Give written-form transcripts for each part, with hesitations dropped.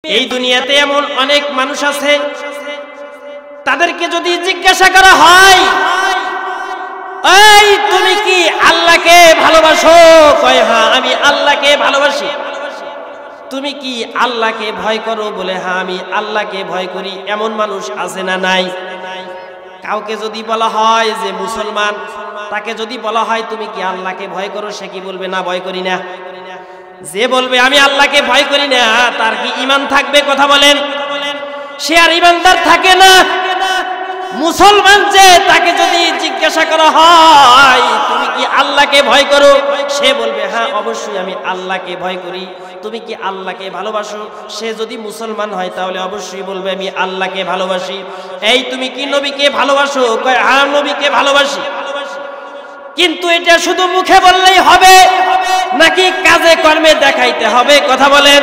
এই দুনিয়াতে এমন অনেক মানুষ আছে, তাদেরকে যদি জিজ্ঞাসা করা হয়, এই তুমি কি আল্লাহকে ভালোবাসো? কয় হ্যাঁ আমি আল্লাহকে ভালোবাসি। তুমি কি আল্লাহকে ভয় করো? বলে হ্যাঁ আমি আল্লাহকে ভয় করি। এমন মানুষ আছে না নাই? কাউকে যদি বলা হয় যে মুসলমান, তাকে যদি বলা হয় তুমি কি আল্লাহকে ভয় করো, সে কি বলবে? না, ভয় করি না। যে বলবে আমি আল্লাহকে ভয় করি না, তার কি ঈমান থাকবে? কথা বলেন, সে আর ঈমানদার থাকে না। মুসলমান যে, তাকে যদি জিজ্ঞাসা করা হয় তুমি কি আল্লাহকে ভয় করো, সে বলবে হ্যাঁ অবশ্যই আমি আল্লাহকে ভয় করি। তুমি কি আল্লাহকে ভালোবাসো? সে যদি মুসলমান হয় তাহলে অবশ্যই বলবে আমি আল্লাহকে ভালোবাসি। এই তুমি কি নবীকে ভালোবাসো? কয় হ্যাঁ নবীকে ভালোবাসি। কিন্তু এটা শুধু মুখে বললেই হবে নাকি কাজে কর্মে দেখাইতে হবে? কথা বলেন,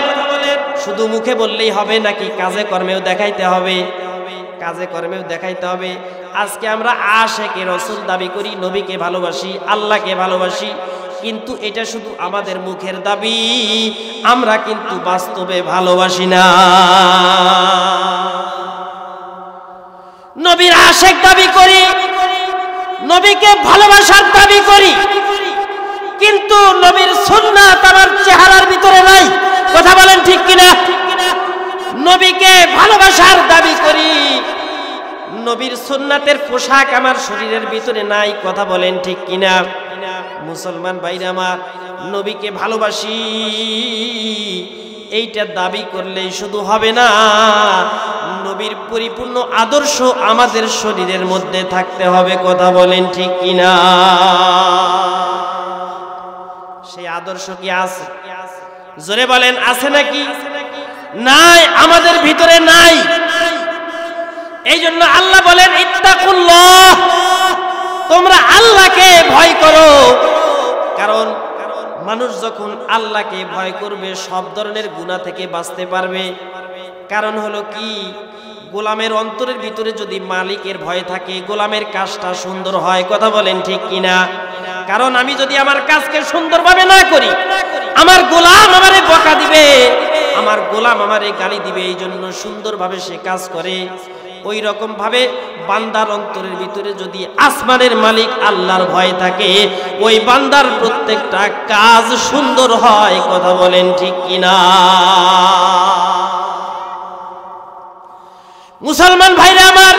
শুধু মুখে বললেই হবে নাকি কাজে কর্মেও দেখাইতে হবে? কাজে কর্মেও দেখাইতে হবে। আজকে আমরা আশিকে রাসূল দাবি করি, নবীকে ভালোবাসি, আল্লাহকে ভালোবাসি, কিন্তু এটা শুধু আমাদের মুখের দাবি, আমরা কিন্তু বাস্তবে ভালোবাসি না। নবীর আশিক দাবি করি, নবীকে ভালোবাসার দাবি করি, কিন্তু নবীর সুন্নাত আমার চেহারার ভিতরে নাই। কথা বলেন ঠিক কিনা? নবীকে ভালোবাসার দাবি করি, নবীর সুন্নাতের পোশাক আমার শরীরের ভিতরে নাই। কথা বলেন ঠিক কিনা? মুসলমান ভাইরা আমার, নবীকে ভালোবাসি এইটা দাবি করলেই শুধু হবে না, নবীর পরিপূর্ণ আদর্শ আমাদের শরীরের মধ্যে থাকতে হবে। কথা বলেন ঠিক কিনা? সেই আদর্শ কি আছে? জোরে বলেন, আছে নাকি? নাই, আমাদের ভিতরে নাই। এই জন্য আল্লাহ বলেন ইত্তাকুল্লাহ, তোমরা আল্লাহকে ভয় করো। কারণ মানুষ যখন আল্লাহকে ভয় করবে সব ধরনের গুনাহ থেকে বাঁচতে পারবে। কারণ হলো কি, গোলামের অন্তরের ভিতরে যদি মালিকের ভয় থাকে, গোলামের কাজটা সুন্দর হয়। কথা বলেন ঠিক কিনা? কারণ আমি যদি আমার কাজকে সুন্দরভাবে না করি, আমার গোলাম আমারে বকা দিবে, আমার গোলাম আমারে গালি দিবে। এই জন্য সুন্দরভাবে সে কাজ করে। ওই রকম ভাবে বান্দার অন্তরের ভিতরে যদি আসমানের মালিক আল্লাহর ভয় থাকে, ওই বান্দার প্রত্যেকটা কাজ সুন্দর হয়। কথা বলেন ঠিক কিনা? মুসলমান ভাইরা আমার,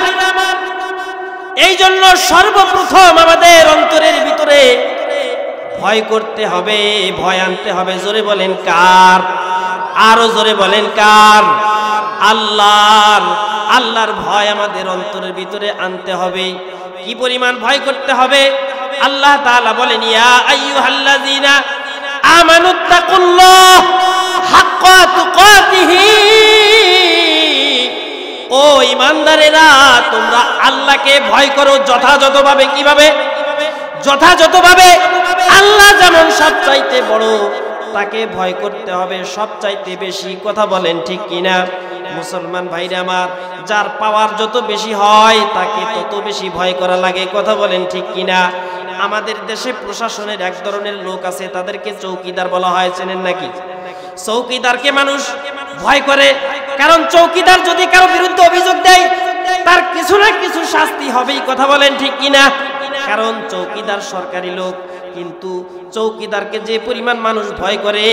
এই জন্য সর্বপ্রথম আমাদের অন্তরের ভিতরে ভয় করতে হবে, ভয় আনতে হবে। জোরে বলেন কার? আরো জোরে বলেন কার? আল্লাহর। আল্লাহর ভয় আমাদের অন্তরের ভিতরে আনতে হবে। কি পরিমাণ ভয় করতে হবে? আল্লাহ তাআলা বলেন ইয়া আইয়ুহাল্লাযীনা আমানুত্তাকুল্লাহ হাক্কা তুকাতিহি, ও ঈমানদারেরা তোমরা আল্লাহকে ভয় করো যথাযথভাবে। কিভাবে? যথাযথভাবে। আল্লাহ যেমন সবচাইতে বড়, তাকে ভয় করতে হবে সবচাইতে বেশি। কথা বলেন ঠিক কিনা? মুসলমান ভাইরা আমার, যার পাওয়ার যত বেশি হয় তাকে তত বেশি ভয় করা লাগে। কথা বলেন ঠিক কিনা? আমাদের দেশে প্রশাসনের এক ধরনের লোক আছে, তাদেরকে চৌকিদার বলা হয়। চেনেন নাকি? চৌকিদারকে মানুষ ভয় করে, কারণ চৌকিদার যদি কারো বিরুদ্ধে অভিযোগ দেয় তার কিছু না কিছু শাস্তি হবেই। কথা বলেন ঠিক কিনা? কারণ চৌকিদার সরকারি লোক, কিন্তু চৌকিদারকে যে পরিমাণ মানুষ ভয় করে,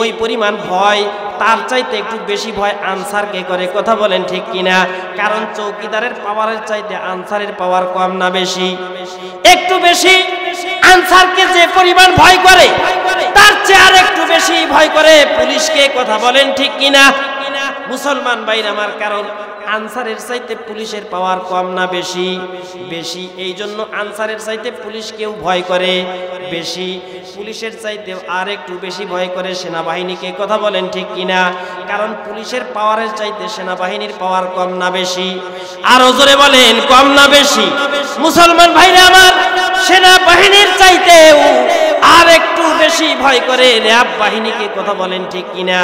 ওই পরিমাণ ভয় তার চাইতে একটু বেশি ভয় আনসারকে করে। কথা বলেন ঠিক কিনা? কারণ চৌকিদারের পাওয়ারের চাইতে আনসারের পাওয়ার কম না বেশি? একটু বেশি। আনসারকে যে পরিমাণ ভয় করে তার চেয়ে আর একটু বেশি ভয় করে পুলিশকে। কথা বলেন ঠিক কিনা? মুসলমান ভাইরা আমার, কারণ আনসারের চাইতে পুলিশের পাওয়ার কম না বেশি? বেশি। এই জন্য আনসারের চাইতে পুলিশকেও ভয় করে বেশি, পুলিশের চাইতে আর একটু বেশি ভয় করে সেনাবাহিনীকে। কথা বলেন ঠিক কিনা? কারণ পুলিশের পাওয়ারের চাইতে সেনাবাহিনীর পাওয়ার কম না বেশি? আরো জোরে বলেন, কম না বেশি? মুসলমান ভাইরা আমার, সেনাবাহিনীর চাইতেও আর একটু বেশি ভয় করে র‍্যাব বাহিনীকে। কথা বলেন ঠিক কিনা?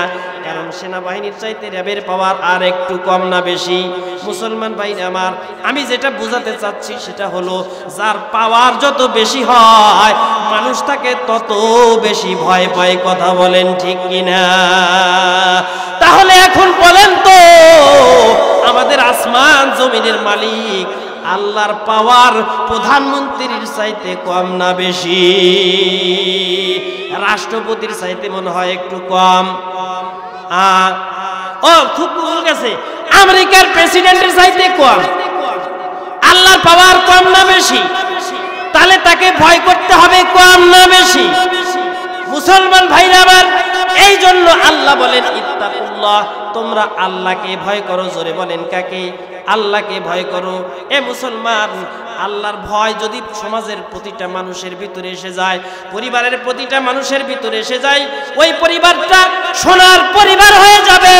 কারণ সেনাবাহিনীর চাইতে র্যাবের পাওয়ার আর একটু কম না বেশি? মুসলমান ভাইরা আমার, আমি যেটা বোঝাতে চাচ্ছি সেটা হলো, যার পাওয়ার যত বেশি হয় মানুষ তাকে তত বেশি ভয় পায়। কথা বলেন ঠিক কিনা? তাহলে এখন বলেন তো, আমাদের আসমান জমিনের মালিক আল্লাহর পাওয়ার প্রধানমন্ত্রীর চাইতে কম না বেশি? রাষ্ট্রপতির চাইতে মনে হয় একটু কম। খুব ভুল গেছে, আমেরিকার প্রেসিডেন্টের চাইতে কম। আল্লাহর পাওয়ার কম না বেশি? তাহলে তাকে ভয় করতে হবে কম না বেশি? মুসলমান ভাইরা আমার, এই জন্য আল্লাহ বলেন ইত্তাকুল্লাহ, তোমরা আল্লাহকে ভয় করো। জোরে বলেন কাকে? আল্লাহকে ভয় করো। এ মুসলমান, আল্লাহর ভয় যদি সমাজের প্রতিটা মানুষের ভিতরে এসে যায়, পরিবারের প্রতিটা মানুষের ভিতরে এসে যায়, ওই পরিবারটা সোনার পরিবার হয়ে যাবে।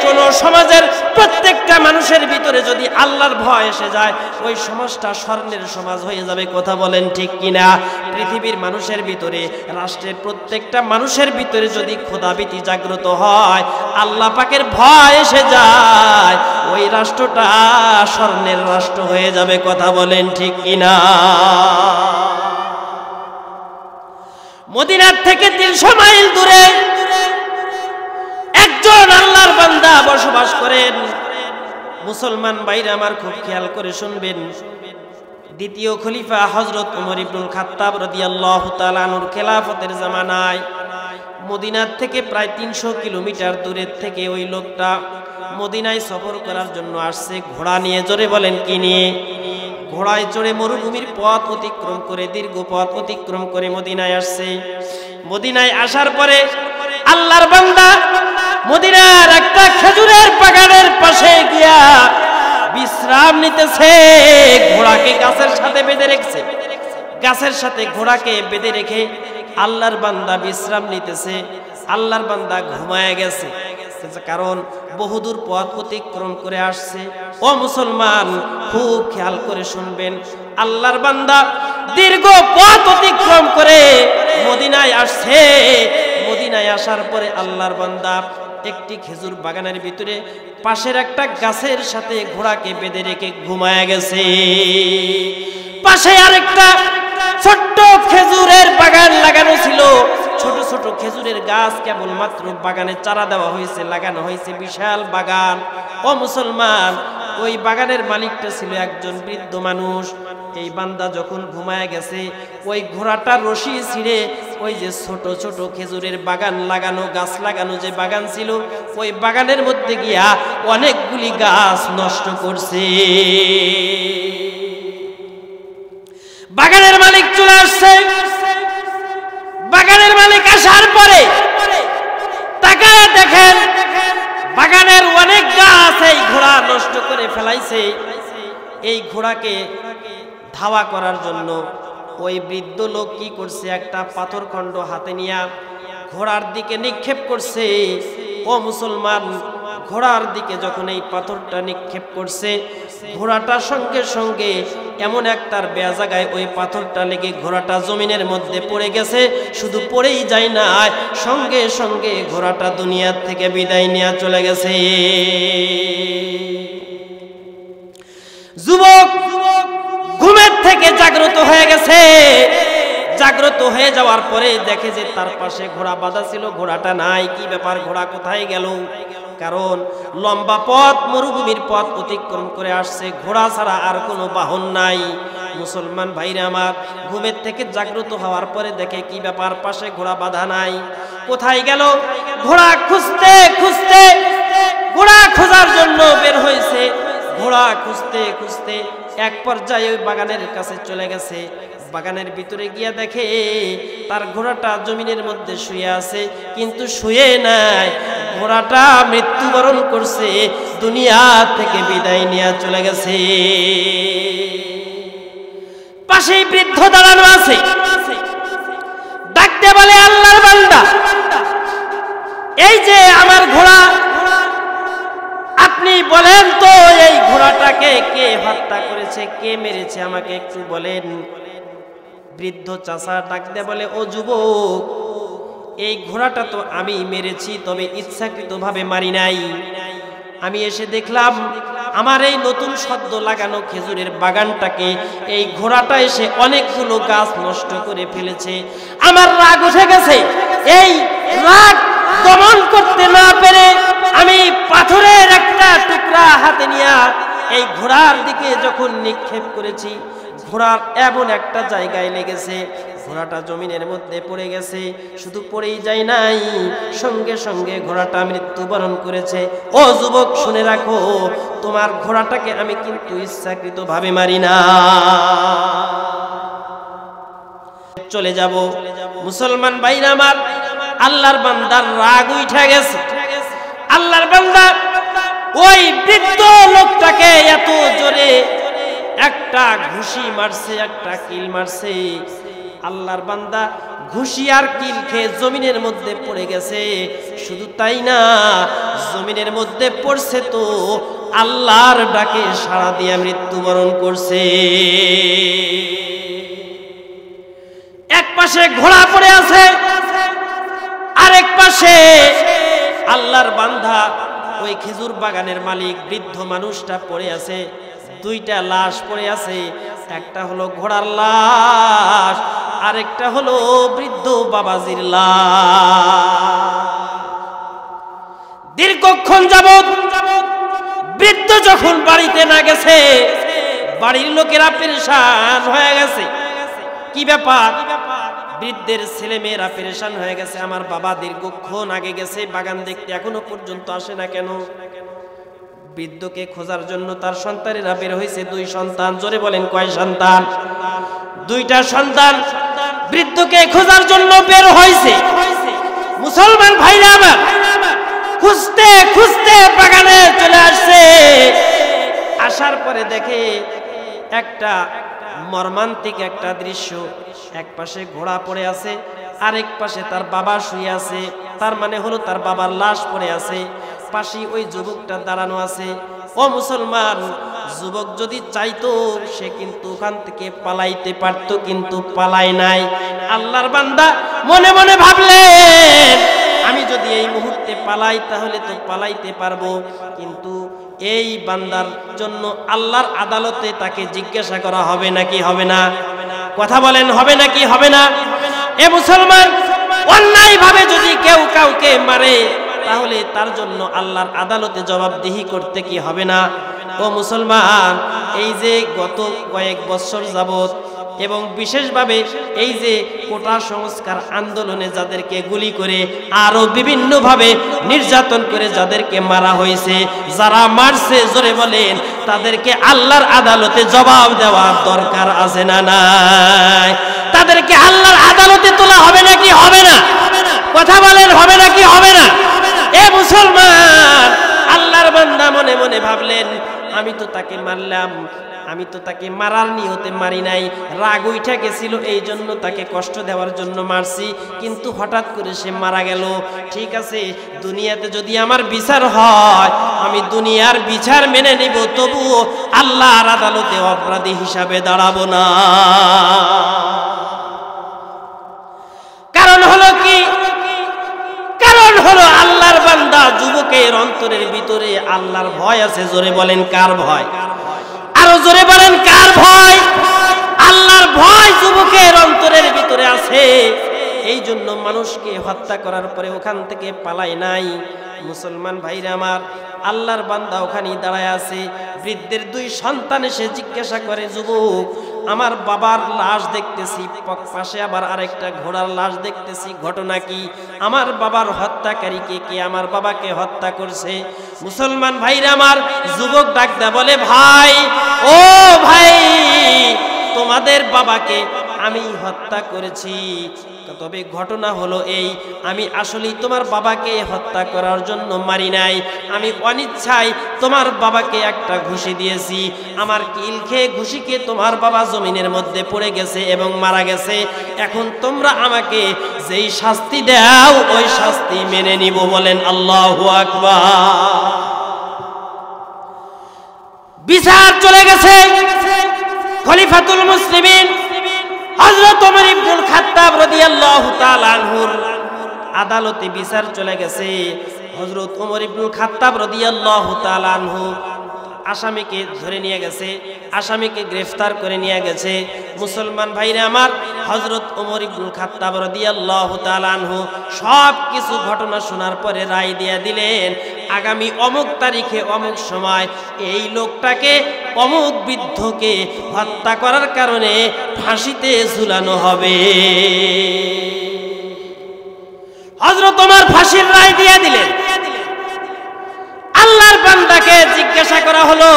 কোন সমাজের প্রত্যেকটা মানুষের ভিতরে যদি আল্লাহর ভয় এসে যায়, ওই সমাজটা স্বর্ণের সমাজ হয়ে যাবে। কথা বলেন ঠিক কিনা? পৃথিবীর মানুষের ভিতরে, রাষ্ট্রের প্রত্যেকটা মানুষের ভিতরে যদি খোদাভীতি জাগ্রত হয়, আল্লাহ পাকের ভয় এসে যায়, ওই রাষ্ট্রটা স্বর্ণের রাষ্ট্র হয়ে যাবে। কথা বলেন ঠিক কিনা? মদিনার থেকে 300 মাইল দূরে একজন আল্লাহর বান্দা বসবাস করেন। মুসলমান ভাইরা আমার, খুব খেয়াল করে শুনবেন। দ্বিতীয় খলিফা হযরত ওমর ইবনুল খাত্তাব রাদিয়াল্লাহু তাআলা আনহুর খেলাফতের জামানায় মদিনার থেকে প্রায় 300 কিলোমিটার দূরের থেকে ওই লোকটা মদিনায় সফর করার জন্য আসছে ঘোড়া নিয়ে। জোরে বলেন কি নিয়ে? ঘোড়ায় চড়ে মরুভূমির পথ অতিক্রম করে, দীর্ঘ পথ অতিক্রম করে মদিনায় আসছে। মদিনায় আসার পরে আল্লাহর বান্দা মদিনার একটা খেজুরের বাগানের পাশে গিয়া বিশ্রাম নিতেছে। ঘোড়াকে গাছের সাথে বেঁধে রেখেছে। গাছের সাথে ঘোড়াকে বেঁধে রেখে আল্লাহর বান্দা বিশ্রাম নিতেছে। আল্লাহর বান্দা ঘুমায় গেছে, কারণ বহুদূর পথ অতিক্রম করে আসছে। ও মুসলমান, খুব খেয়াল করে শুনবেন। আল্লাহর বান্দা দীর্ঘ পথ অতিক্রম করে মদিনায় আসছে। মদিনায় আসার পরে আল্লাহর বান্দা একটি খেজুর বাগানের ভিতরে পাশের একটা গাছের সাথে ঘোড়াকে বেঁধে রেখে ঘুমায় গেছে। পাশে আরেকটা ছোট্ট খেজুরের বাগান লাগানো ছিল। ছোট ছোট খেজুরের গাছ কেবলমাত্র বাগানে চারা দেওয়া হয়েছে, লাগানো হয়েছে বিশাল বাগান। ও মুসলমান, ওই বাগানের মালিকটা ছিল একজন বৃদ্ধ মানুষ। এই বান্দা যখন ঘুমায় গেছে, ওই ঘোড়াটা রশি ছিঁড়ে ওই যে ছোট ছোট খেজুরের বাগান লাগানো, গাছ লাগানো যে বাগান ছিল, ওই বাগানের মধ্যে গিয়া অনেকগুলি গাছ নষ্ট করছে। বাগানের মালিক চলে আসছে। বাগানের মালিক আসার পরে তাকায় দেখেন বাগানের অনেক গাছ এই ঘোড়া নষ্ট করে ফেলাইছে। এই ঘোড়াকে ধাওয়া করার জন্য ওই বৃদ্ধ লোক কি করছে, একটা পাথর খণ্ড হাতে নিয়ে ঘোড়ার দিকে নিক্ষেপ করছে। ও মুসলমান, ঘোড়ার দিকে যখন এই পাথরটা নিক্ষেপ করছে, ঘোড়াটা সঙ্গে সঙ্গে এমন একটার বেয়া জায়গায় ওই পাথরটা লেগে ঘোড়াটা জমিনের মধ্যে পড়ে গেছে। শুধু পড়েই যায় না, সঙ্গে সঙ্গে ঘোড়াটা দুনিয়ার থেকে বিদায় নিয়ে চলে গেছে। যুবক ঘুমের থেকে জাগ্রত হয়ে গেছে। জাগ্রত হয়ে যাওয়ার পরে দেখে যে তার পাশে ঘোড়া বাঁধা ছিল, ঘোড়াটা নাই। কি ব্যাপার, ঘোড়া কোথায় গেল? কারণ লম্বা পথ, মরুভূমির পথ অতিক্রম করে আসছে, ঘোড়া ছাড়া আর কোনো বাহন নাই। মুসলমান ভাইরা আমার, ঘুমের থেকে জাগ্রত হওয়ার পরে দেখে কি ব্যাপার, পাশে ঘোড়া বাঁধা নাই। কোথায় গেল? ঘোড়া খুঁজতে খুঁজতে, ঘোড়া খোঁজার জন্য বের হয়েছে। ঘোড়া খুঁজতে খুঁজতে এক পর্যায়ে ওই বাগানের কাছে চলে গেছে। বাগানের ভিতরে গিয়া দেখে তার ঘোড়াটা জমিনের মধ্যে শুয়ে আছে, কিন্তু শুয়ে নাই, ঘোড়াটা মৃত্যুবরণ করছে, দুনিয়া থেকে বিদায় নিয়ে চলে গেছে। পাশেই বৃদ্ধ দাঁড়ানো আছে, ডাকতে বলে, আল্লাহর বান্দা, এই যে আমার ঘোড়া, আপনি বলেন তো এই ঘোড়াটাকে কে হত্যা করেছে, কে মেরেছে, আমাকে একটু বলেন। বৃদ্ধ চাচা ডাকতে বলে, ও যুবক, এই ঘোড়াটা তো আমি মেরেছি, তবে ইচ্ছাকৃতভাবে মারি নাই। আমি এসে দেখলাম আমার এই নতুন সদ্য লাগানো খেজুরের বাগানটাকে এই ঘোড়াটা এসে অনেকগুলো গাছ নষ্ট করে ফেলেছে। আমার রাগ উঠে গেছে। এই রাগ দমন করতে না পেরে আমি পাথরের একটা টুকরা হাতে নিয়ে এই ঘোড়ার দিকে যখন নিক্ষেপ করেছি, ঘোড়ার এমন একটা জায়গায় লেগেছে, ঘোড়াটা জমিনের মধ্যে পড়ে গেছে। শুধু পড়েই যায় নাই, সঙ্গে সঙ্গে ঘোড়াটা মৃত্যুবরণ করেছে। ও যুবক, শুনে রাখো, তোমার ঘোড়াটাকে আমি কিন্তু ইচ্ছাকৃতভাবে মারি না। চলে যাব। মুসলমান ভাইরা আমার, আল্লাহর বান্দার রাগ উঠে গেছে। আল্লাহর বান্দা ওই বৃদ্ধ লোকটাকে এত জোরে একটা ঘুষি মারছে, একটা কিল মারছে। আল্লাহর বান্দা ঘুষি আর কিল খেয়ে জমিনের মধ্যে পড়ে গেছে। শুধু তাই না, জমিনের মধ্যে পড়ছে তো আল্লাহর ডাকে সাড়া দিয়ে মৃত্যুবরণ করছে। এক পাশে ঘোড়া পড়ে আছে, আরেক পাশে আল্লাহর বান্দা ওই খেজুর বাগানের মালিক বৃদ্ধ মানুষটা পড়ে আছে। দুইটা লাশ পড়ে আছে, একটা হলো ঘোড়ার লাশ, আরেকটা হলো বৃদ্ধ বাবাজির লাশ। দীর্ঘক্ষণ যাবত বৃদ্ধ যখন বাড়িতে না গেছে, বাড়ির লোকেরা পেরেশান হয়ে গেছে। কি ব্যাপার? বৃদ্ধের ছেলে মেয়েরা পেরেশান হয়ে গেছে। আমার বাবা দীর্ঘক্ষণ আগে গেছে বাগান দেখতে, এখনো পর্যন্ত আসে না কেন? বৃদ্ধকে খোঁজার জন্য তার সন্তানেরা বের হয়েছে। 2 সন্তান। জোরে বলেন, কয় সন্তান? 2টা সন্তান বৃদ্ধকে খোঁজার জন্য বের হয়েছে। মুসলমান ভাইরা আমার, খুঁজতে খুঁজতে বাগানে চলে আসছে। আসার পরে দেখে একটা মর্মান্তিক একটা দৃশ্য। এক পাশে ঘোড়া পড়ে আছে, আরেক পাশে তার বাবা শুয়ে আছে। তার মানে হলো তার বাবার লাশ পড়ে আছে। পাশে ওই যুবকটা দাঁড়ানো আছে। ও মুসলমান, যুবক যদি চাইতো সে কিন্তু ওখান থেকে পালাইতে পারত, কিন্তু পালায় নাই। আল্লাহর বান্দা মনে মনে ভাবলেন, আমি যদি এই মুহূর্তে পালাই তাহলে তো পালাইতে পারবো, কিন্তু এই বান্দার জন্য আল্লাহর আদালতে তাকে জিজ্ঞাসা করা হবে নাকি হবে না? কথা বলেন, হবে নাকি হবে না? এ মুসলমান, অন্যায় ভাবে যদি কেউ কাউকে মারে তাহলে তার জন্য আল্লাহর আদালতে জবাবদিহি করতে কি হবে না? ও মুসলমান, এই যে গত কয়েক বছর যাবত এবং বিশেষভাবে এই যে কোটা সংস্কার আন্দোলনে যাদেরকে গুলি করে আরো বিভিন্নভাবে নির্যাতন করে যাদেরকে মারা হয়েছে, যারা মারছে, জোরে বলেন, তাদেরকে আল্লাহর আদালতে জবাব দেওয়ার দরকার আছে না নাই? তাদেরকে আল্লাহর আদালতে তোলা হবে নাকি হবে না? কথা বলেন, হবে নাকি হবে না? এ মুসলমান, আল্লাহর বান্দা মনে মনে ভাবলেন, আমি তো তাকে মারলাম, আমি তো তাকে মারার নিয়তে মারি নাই, রাগ উঠে গেছিল, এই জন্য তাকে কষ্ট দেওয়ার জন্য মারছি, কিন্তু হঠাৎ করে সে মারা গেল। ঠিক আছে, দুনিয়াতে যদি আমার বিচার হয় আমি দুনিয়ার বিচার মেনে নিব, তবুও আল্লাহর আদালতে অপরাধী হিসাবে দাঁড়াবো না। কারণ হলো কি? কারণ হলো আল্লাহর বান্দা যুবকের অন্তরের ভিতরে আল্লাহর ভয় আছে। জোরে বলেন, কার ভয়? আরো জোরে বলেন, কার ভয়? আল্লাহর ভয় যুবকের অন্তরের ভিতরে আছে। এই জন্য মানুষকে হত্যা করার পরে ওখান থেকে পালায় নাই। মুসলমান ভাইরা আমার, আল্লাহর বান্দা ওখানেই দাঁড়ায় আছে। বৃদ্ধের 2 সন্তান এসে জিজ্ঞাসা করে, যুবক, আমার বাবার লাশ দেখতেছি, পাশে আবার আরেকটা ঘোড়ার লাশ দেখতেছি, ঘটনা কি? আমার বাবার হত্যাকারীকে কে? আমার বাবাকে হত্যা করছে। মুসলমান ভাইরা আমার, যুবক ডাকদা বলে, ভাই, ও ভাই, তোমাদের বাবাকে আমি হত্যা করেছি, তবে ঘটনা হলো এই, আমি আসলেই তোমার বাবাকে হত্যা করার জন্য মারি নাই, আমি অনিচ্ছায় তোমার বাবাকে একটা ঘুষি দিয়েছি। আমার কিল খেয়ে ঘুষি খেয়ে তোমার বাবা জমিনের মধ্যে পড়ে গেছে এবং মারা গেছে। এখন তোমরা আমাকে যেই শাস্তি দাও ওই শাস্তি মেনে নিব। বলেন আল্লাহু আকবার। বিচার চলে গেছে। খলিফাতুল মুসলিমিন হযরত ওমর ইবনুল খাত্তাব রাদিয়াল্লাহু তাআলা আনহুর আদালতে বিচার চলে গেছে। হযরত ওমর ইবনুল খাত্তাব রাদিয়াল্লাহু তাআলা আনহু আসামিকে ধরে নিয়ে গেছে, আসামিকে গ্রেফতার করে নিয়ে গেছে। মুসলমান ভাইরা আমার, হযরত ওমর ইবনুল খাত্তাব রাদিয়াল্লাহু তাআলা আনহু সব কিছু ঘটনা শোনার পরে রায় দিয়ে দিলেন, আগামী অমুক তারিখে অমুক সময় এই লোকটাকে, অমুক বৃদ্ধকে হত্যা করার কারণে ফাঁসিতে ঝুলানো হবে। হযরত ওমর ফাঁসির রায় দিয়ে দিলেন। আল্লাহর বান্দাকে জিজ্ঞাসা করা হলো,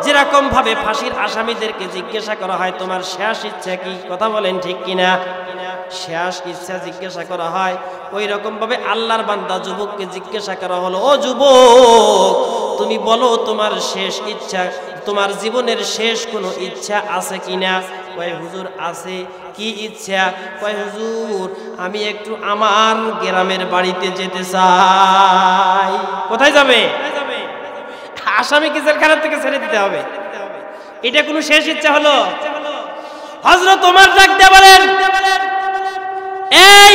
যেরকম ভাবে ফাঁসির আসামিদেরকে জিজ্ঞাসা করা হয় তোমার শেষ ইচ্ছা কি, কথা বলেন ঠিক কিনা, শেষ ইচ্ছা জিজ্ঞাসা করা হয়, ওই রকম ভাবে আল্লাহর বান্দা যুবককে জিজ্ঞাসা করা হলো, ও যুবক তুমি বলো তোমার শেষ ইচ্ছা, তোমার জীবনের শেষ কোনো ইচ্ছা আছে কিনা? কয় হুজুর আছে। কি ইচ্ছা? কয় হুজুর আমি একটু আমার গ্রামের বাড়িতে যেতে চাই। কোথায় যাবে? আসামিকে জেলখানা থেকে ছেড়ে দিতে হবে, এটা কোনো শেষ ইচ্ছা হলো? হযরত ওমর ডাক দিয়ে বলেন, এই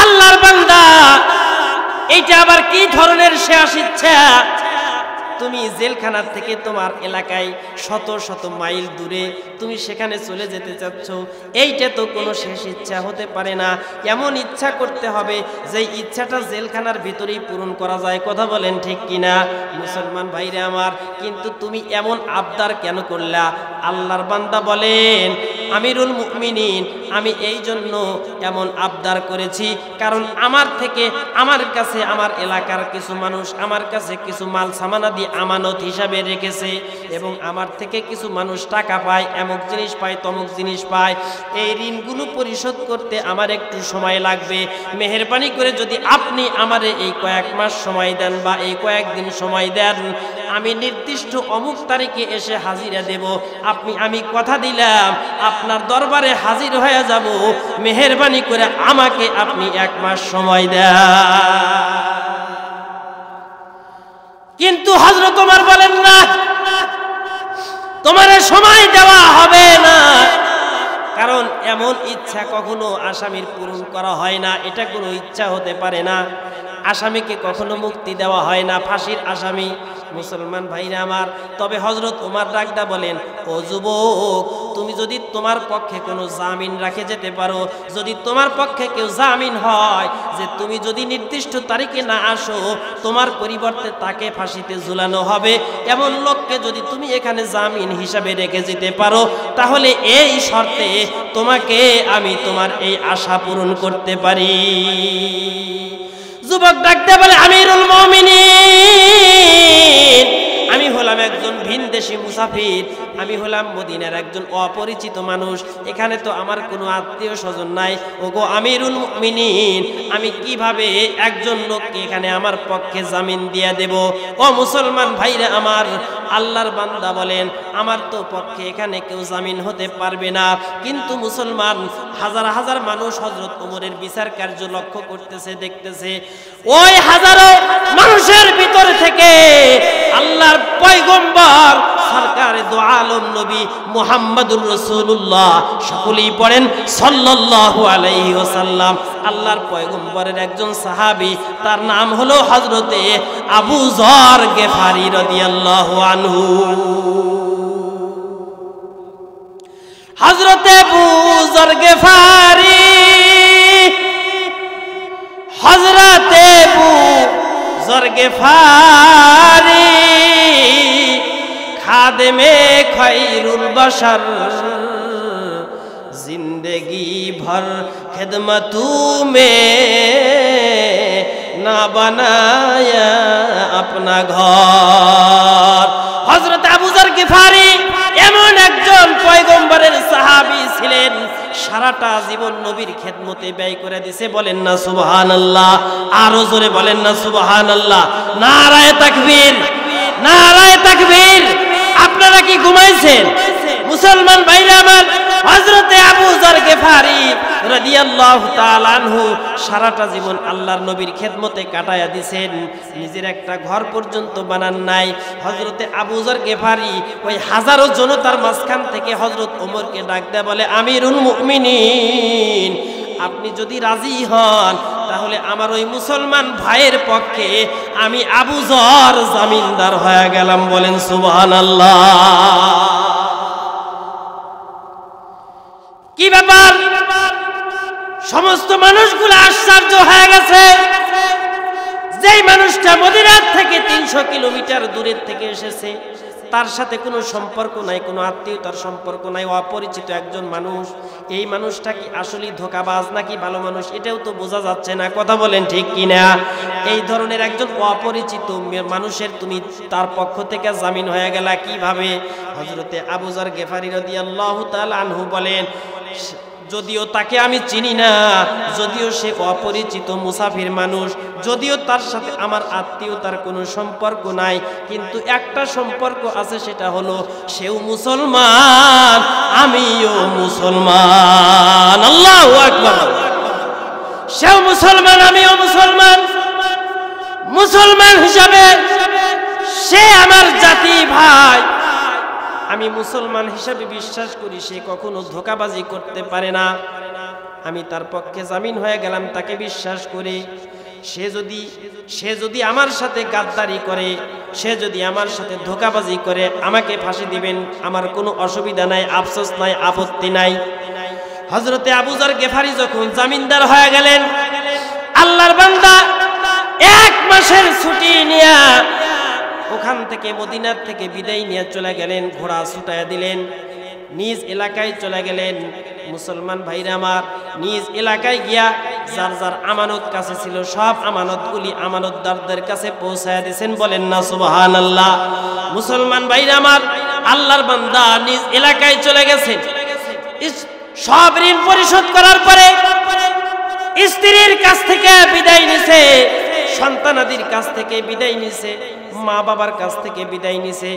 আল্লাহর বান্দা, এইটা আবার কি ধরনের শেষ ইচ্ছা? তুমি জেলখানা থেকে তোমার এলাকায় শত শত মাইল দূরে তুমি সেখানে চলে যেতে চাচ্ছ, এইটা তো কোনো শেষ ইচ্ছা হতে পারে না। এমন ইচ্ছা করতে হবে যে ইচ্ছাটা জেলখানার ভিতরেই পূরণ করা যায়। কথা বলেন ঠিক কিনা মুসলমান ভাইরে আমার? কিন্তু তুমি এমন আবদার কেন করলা? আল্লাহর বান্দা বলেন, আমিরুল মুমিনিন, আমি এই জন্য এমন আবদার করেছি কারণ আমার থেকে, আমার কাছে, আমার এলাকার কিছু মানুষ আমার কাছে কিছু মাল সামানাদি আমানত হিসাবে রেখেছে এবং আমার থেকে কিছু মানুষ টাকা পায়, অমুক জিনিস পায়, তমুক জিনিস পায়। এই ঋণগুলো পরিশোধ করতে আমার একটু সময় লাগবে। মেহেরবানি করে যদি আপনি আমারে এই কয়েক মাস সময় দেন বা এই কয়েকদিন সময় দেন, আমি নির্দিষ্ট অমুক তারিখে এসে হাজিরা দেব। আমি কথা দিলাম আপনার দরবারে হাজির হয়ে যাব, মেহেরবানি করে আমাকে আপনি 1 মাস সময় দেন। কিন্তু হযরত ওমর বলেন, না, তোমার সময় দেওয়া হবে না, কারণ এমন ইচ্ছা কখনো আসামির পূরণ করা হয় না, এটা কোনো ইচ্ছা হতে পারে না। আসামিকে কখনো মুক্তি দেওয়া হয় না, ফাঁসির আসামি। মুসলমান ভাইরা আমার, তবে হযরত ওমর ডাকদা বলেন, ও যুবক তুমি যদি তোমার পক্ষে কোনো জামিন রাখে যেতে পারো, যদি তোমার পক্ষে কেউ জামিন হয় যে তুমি যদি নির্দিষ্ট তারিখে না আসো তোমার পরিবর্তে তাকে ফাঁসিতে ঝুলানো হবে, এমন লোককে যদি তুমি এখানে জামিন হিসাবে রেখে যেতে পারো, তাহলে এই শর্তে তোমাকে আমি তোমার এই আশা পূরণ করতে পারি। যুবক ডাকতে বলে, আমিরুল মুমিনিন, আমি হলাম একজন ভিনদেশী মুসাফির, আমি হলাম মদিনার একজন অপরিচিত মানুষ, এখানে তো আমার কোনো আত্মীয় স্বজন নাই। ওগো আমিরুল মুমিনিন, আমি কিভাবে একজন লোককে এখানে আমার পক্ষে জামিন দিয়ে দেব? ও মুসলমান ভাইরা আমার, আল্লাহর বান্দা বলেন, আমার তো পক্ষে এখানে কেউ জামিন হতে পারবে না। কিন্তু মুসলমান, হাজার হাজার মানুষ হযরত ওমরের বিচার কার্য লক্ষ্য করতেছে, দেখতেছে। ওই হাজারো মানুষের ভিতর থেকে আল্লাহর পয়গম্বর সরকারে দো আলম নবী মুহাম্মদুর রাসূলুল্লাহ, সকলেই পড়েন সাল্লাল্লাহু আলাইহি ওয়াসাল্লাম, আল্লাহর পয়গম্বরের একজন সাহাবী, তার নাম হলো হযরতে আবু যর গিফারি রাদিয়াল্লাহু আনহু। হযরতে আবু যর গিফারি, হযরতে আবু যর গিফারি খাদেমে খৈরুল বশর, जिंदगी भर खिदमतों में ना बनाया अपना घर। হযরত আবু যর গিফারি এমন একজন পয়গম্বরের সাহাবী ছিলেন, সারাটা জীবন নবীর খেদমতে ব্যয় করে দিয়েছে। বলেন না সুবহানাল্লাহ, আরো জোরে বলেন না সুবহানাল্লাহ। নারায়ে তাকবীর, নারায়ে তাকবীর। আপনারা কি ঘুমাইছেন? মুসলমান ভাইরা আমার, হযরতে আবু যর গিফারি রাদিয়াল্লাহু তাআলা আনহু সারাটা জীবন আল্লাহর নবীর খেদমতে কাটায়া দিয়েছেন, নিজের একটা ঘর পর্যন্ত বানান নাই। হযরতে আবু যর গিফারি ওই হাজারো জনতার মাঝখান থেকে হযরত ওমরকে ডাক দেয়, বলে, আমিরুল মুমিনিন, আপনি যদি রাজি হন তাহলে আমার ওই মুসলমান ভাইয়ের পক্ষে আমি আবু যর জামিনদার হয়ে গেলাম। বলেন সুবহানাল্লাহ। কি ব্যাপার? সমস্ত মানুষগুলো আশ্চর্য হয়ে গেছে। যেই মানুষটা মদিনার থেকে 300 কিলোমিটার দূরের থেকে এসেছে, তার সাথে কোনো সম্পর্ক নাই, কোনো আত্মীয়তার সম্পর্ক নাই, অপরিচিত একজন মানুষ, এই মানুষটা কি আসলে ধোঁকাবাজ নাকি ভালো মানুষ এটাও তো বোঝা যাচ্ছে না। কথা বলেন ঠিক কিনা? এই ধরনের একজন অপরিচিত মানুষের তুমি তার পক্ষ থেকে জামিন হয়ে গেলা কিভাবে? হযরতে আবু যর গেফারি রাদিয়াল্লাহু তাআলা আনহু বলেন, যদিও তাকে আমি চিনি না, যদিও সে অপরিচিত মুসাফির মানুষ, যদিও তার সাথে আমার আত্মীয়তার কোনো সম্পর্ক নাই, কিন্তু একটা সম্পর্ক আছে, সেটা হলো সেও মুসলমান, আমিও মুসলমান। আল্লাহু আকবার। সেও মুসলমান, আমিও মুসলমান। মুসলমান হিসাবে সে আমার জাতি ভাই। আমি মুসলমান হিসাবে বিশ্বাস করি সে কখনো ধোঁকাবাজি করতে পারে না। আমি তার পক্ষে জামিন হয়ে গেলাম তাকে বিশ্বাস করে। সে যদি আমার সাথে গাদ্দারি করে, সে যদি আমার সাথে ধোঁকাবাজি করে, আমাকে ফাঁসি দিবেন, আমার কোনো অসুবিধা নাই, আফসোস নাই, আপত্তি নাই। হযরতে আবু যর গেফারি যখন জামিনদার হয়ে গেলেন, আল্লাহর বান্দা 1 মাসের ছুটি নিয়ে ওখান থেকে মদিনার থেকে বিদায় নিয়ে চলে গেলেন, ঘোড়া ছুটায় দিলেন, নিজ এলাকায় চলে গেলেন। মুসলমান ভাইরা আমার, নিজ এলাকায় গিয়া যার যার আমানত কাছে ছিল সব আমানতগুলি আমানতদারদের কাছে পৌঁছায় দিয়েছেন। বলেন না সুবহানাল্লাহ। মুসলমান ভাইরা আমার, আল্লাহর বান্দা নিজ এলাকায় চলে গেছেন, সব ঋণ পরিশোধ করার পরে স্ত্রীর কাছ থেকে বিদায় নিছে, সন্তানাদির কাছ থেকে বিদায় নিছে, মা বাবার কাছ থেকে বিদায় নিছে।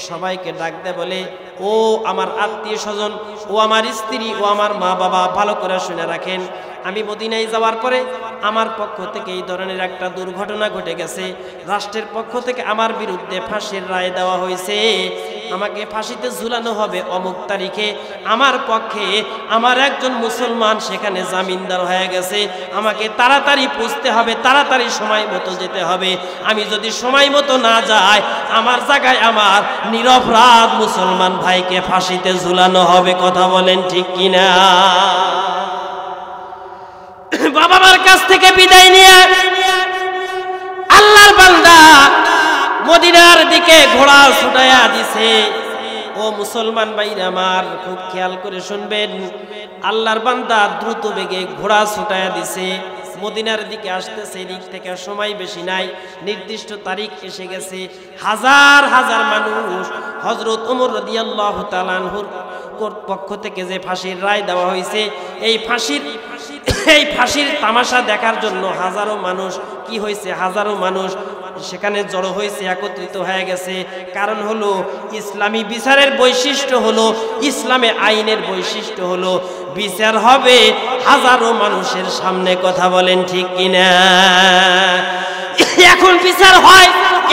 সবাইকে ডাক দেয়, বলে, ও আমার আত্মীয় স্বজন, ও আমার স্ত্রী, ও আমার মা বাবা, ভালো করে শুনে রাখেন, আমি মদিনায় যাওয়ার পরে আমার পক্ষ থেকে এই ধরনের একটা দুর্ঘটনা ঘটে গেছে। রাষ্ট্রের পক্ষ থেকে আমার বিরুদ্ধে ফাঁসির রায় দেওয়া হয়েছে, আমাকে ফাঁসিতে ঝুলানো হবে অমুক তারিখে। আমার পক্ষে আমার একজন মুসলমান সেখানে জামিনদার হয়ে গেছে, আমাকে তাড়াতাড়ি পৌঁছতে হবে, তাড়াতাড়ি সময় মতো যেতে হবে। আমি যদি সময় মতো না যাই, আমার জায়গায় আমার নিরপরাধ মুসলমান ভাইকে ফাঁসিতে ঝুলানো হবে। কথা বলেন ঠিক কিনা? বাবা মার কাছ থেকে বিদায় নিয়ে আল্লাহর বান্দা মদিনার দিকে ঘোড়া ছুটাইয়া দিছে। ও মুসলমান ভাইরা আমার, খুব খেয়াল করে শুনবেন, আল্লাহর বান্দা দ্রুত বেগে ঘোড়া ছুটাইয়া দিছে, মদিনার দিকে আসতেছে। এদিক থেকে সময় বেশি নাই, নির্দিষ্ট তারিখ এসে গেছে। হাজার হাজার মানুষ হযরত ওমর রাদিয়াল্লাহু তাআলা আনহুর পক্ষ থেকে যে ফাঁসির রায় দেওয়া হয়েছে, এই ফাঁসির তামাশা দেখার জন্য হাজারো মানুষ কি হয়েছে, হাজারো মানুষ সেখানে জড়ো হয়েছে, একত্রিত হয়ে গেছে। কারণ হলো ইসলামী বিচারের বৈশিষ্ট্য হলো, ইসলামে আইনের বৈশিষ্ট্য হলো বিচার হবে হাজারো মানুষের সামনে। কথা বলেন ঠিক কিনা? এখন বিচার হয়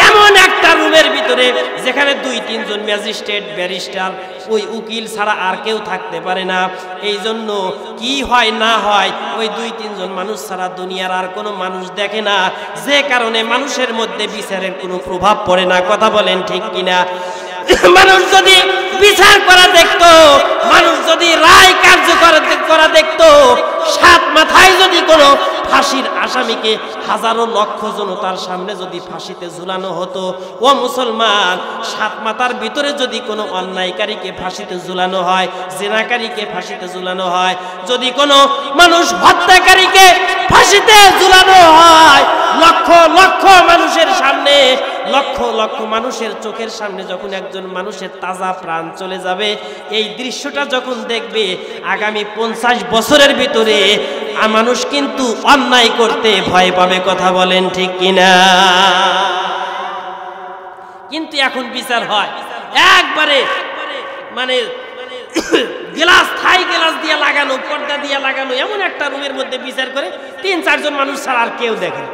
এমন একটা রুমের ভিতরে যেখানে 2-3 জন ম্যাজিস্ট্রেট, ব্যারিস্টার, ওই উকিল ছাড়া আর কেউ থাকতে পারে না। এই জন্য কি হয় না হয়, ওই 2-3 জন মানুষ ছাড়া দুনিয়ার আর কোনো মানুষ দেখে না, যে কারণে মানুষের মধ্যে বিচারের কোনো প্রভাব পড়ে না। কথা বলেন ঠিক কিনা? মানুষ যদি বিচার করা দেখতো, মানুষ যদি রায় কার্যকর করা দেখতো, 7 মাথায় যদি কোনো ফাঁসির আসামিকে হাজারো লক্ষ জনতার সামনে যদি ফাঁসিতে ঝুলানো হতো, ও মুসলমান, 7 মাথার ভিতরে যদি কোনো অন্যায়কারীকে ফাঁসিতে ঝুলানো হয়, জিনাকারীকে ফাঁসিতে ঝুলানো হয়, যদি কোনো মানুষ হত্যাকারীকে ফাঁসিতে ঝুলানো হয়, লক্ষ লক্ষ মানুষের সামনে, লক্ষ লক্ষ মানুষের চোখের সামনে যখন একজন মানুষের তাজা প্রাণ চলে যাবে, এই দৃশ্যটা যখন দেখবে, আগামী 50 বছরের ভিতরে মানুষ কিন্তু অন্যায় করতে ভয় পাবে। কথা বলেন ঠিক কিনা? কিন্তু এখন বিচার হয় একবারে, মানে গ্লাস, থাই গ্লাস দিয়ে লাগানো, পর্দা দিয়ে লাগানো, এমন একটা রুমের মধ্যে বিচার করে 3-4 জন মানুষ ছাড়া আর কেউ দেখে না।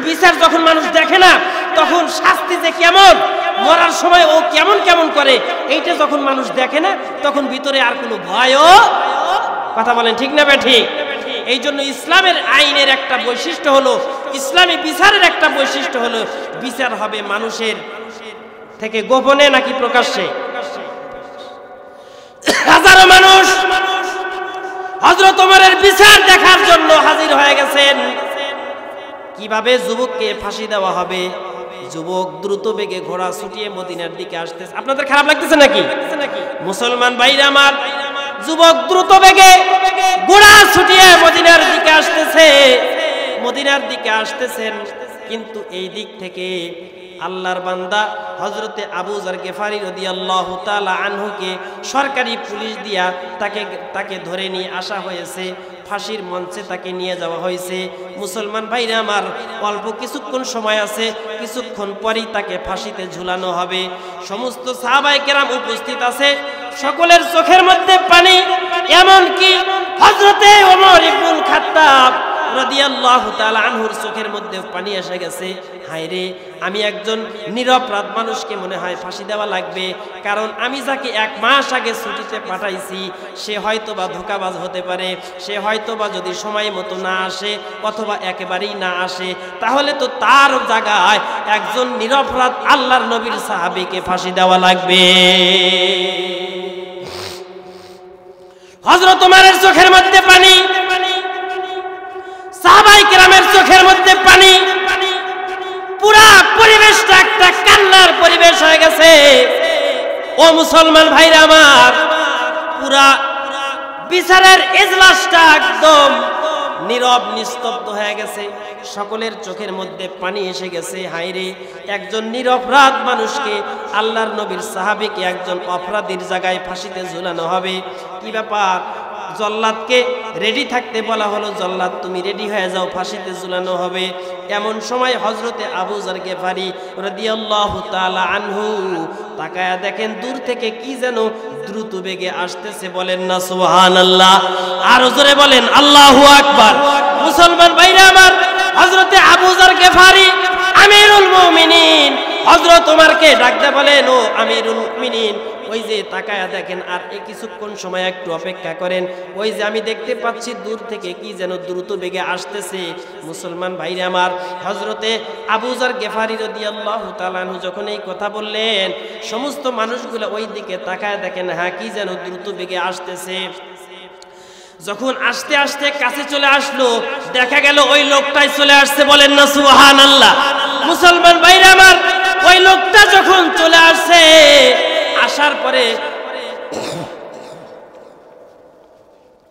বিচার যখন মানুষ দেখে না, তখন শাস্তি যে কেমন, মরার সময় ও কেমন কেমন করে, এইটা যখন মানুষ দেখে না, তখন ভিতরে আর কোনো ভয়ও, কথা বলেন ঠিক না ঠিক? এই জন্য ইসলামের আইনের একটা বৈশিষ্ট্য হলো, ইসলামী বিচারের একটা বৈশিষ্ট্য হলো, বিচার হবে মানুষের থেকে গোপনে নাকি প্রকাশ্যে। হাজারো মানুষ হযরত ওমরের বিচার দেখার জন্য হাজির হয়ে গেছেন। কিভাবে যুবককে ফাঁসি দেওয়া হবে। যুবক দ্রুত বেগে ঘোড়া ছুটিয়ে মদিনার দিকে আসতেছে। আপনাদের খারাপ লাগতেছে নাকি? মুসলমান ভাইরা আমার, যুবক দ্রুত বেগে ঘোড়া ছুটিয়ে মদিনার দিকে আসতেছে, মদিনার দিকে আসতেছেন। কিন্তু এই দিক থেকে আল্লাহর বান্দা হযরতে আবু যর গিফারি রাদিয়াল্লাহু তাআলা আনহুকে সরকারি পুলিশ দিয়া তাকে ধরে নিয়ে আসা হয়েছে, ফাঁসির মঞ্চে তাকে নিয়ে যাওয়া হয়েছে। মুসলমান ভাইরা আমার, অল্প কিছুক্ষণ সময় আছে, কিছুক্ষণ পরেই তাকে ফাঁসিতে ঝুলানো হবে। সমস্ত সাহাবায়ে কেরাম উপস্থিত আছে, সকলের চোখের মধ্যে পানি। এমনকি হযরতে ওমর ইবনুল খাত্তাব রাদিয়াল্লাহু তাআলা আনহুর চোখের মধ্যে পানি এসে গেছে। হায়রে, আমি একজন নিরপরাধ মানুষকে মনে হয় ফাঁসি দেওয়া লাগবে, কারণ আমি যাকে 1 মাস আগে ছুটিতে পাঠাইছি সে হয়তোবা ধোঁকাবাজ হতে পারে, সে হয়তোবা যদি সময় মতো না আসে অথবা একেবারেই না আসে, তাহলে তো তার জায়গায় একজন নিরপরাধ আল্লাহর নবীর সাহাবীকে ফাঁসি দেওয়া লাগবে। হযরত ওমরের চোখের মধ্যে পানি, সাহাবায়ে কেরামের চোখের মধ্যে পানি, পুরা পরিবেশটা একটা কান্নার পরিবেশ হয়ে গেছে। ও মুসলমান ভাইরা আমার, পুরা বিচারের ইজলাসটা একদম নীরব নিস্তব্ধ হয়ে গেছে, সকলের চোখের মধ্যে পানি এসে গেছে। হায়রে, একজন নিরপরাধ মানুষকে, আল্লাহর নবীর সাহাবীকে একজন অপরাধীর জায়গায় ফাঁসিতে ঝুলানো হবে। কি ব্যাপার? জল্লাদকে রেডি থাকতে বলা হলো, জল্লাদ তুমি রেডি হয়ে যাও, ফাঁসিতে ঝুলানো হবে। এমন সময় হযরতে আবু যর গিফারি রাদিয়াল্লাহু তাআলা আনহু তাকায়া দেখেন দূর থেকে কি যেন দ্রুত বেগে আসতেছে। বলেন না সুবহানাল্লাহ? আর জোরে বলেন আল্লাহু আকবার। মুসলমান ভাইরা আমার, হযরতে আবু যর গিফারি আমিরুল মুমিনিন হযরত ওমরকে ডাকতে বলেন, ও আমিরুল মুমিনিন, ওই যে তাকায়া দেখেন, আর কিছুক্ষণ সময় একটু অপেক্ষা করেন, ওই যে আমি দেখতে পাচ্ছি দূর থেকে কি যেন দ্রুত বেগে আসতেছে। মুসলমান ভাইরা আমার, হযরতে আবু যর গিফারি রাদিয়াল্লাহু তাআলা আনহু যখন এই কথা বললেন, সমস্ত মানুষগুলো ওই দিকে তাকায়া দেখেন, হ্যাঁ কি যেন দ্রুত বেগে আসতেছে। যখন আস্তে আস্তে কাছে চলে আসলো, দেখা গেল ওই লোকটাই চলে আসছে। বলেন না সুবহানাল্লাহ? মুসলমান ভাইরা আমার, ওই লোকটা যখন চলে আসছে, আসার পরে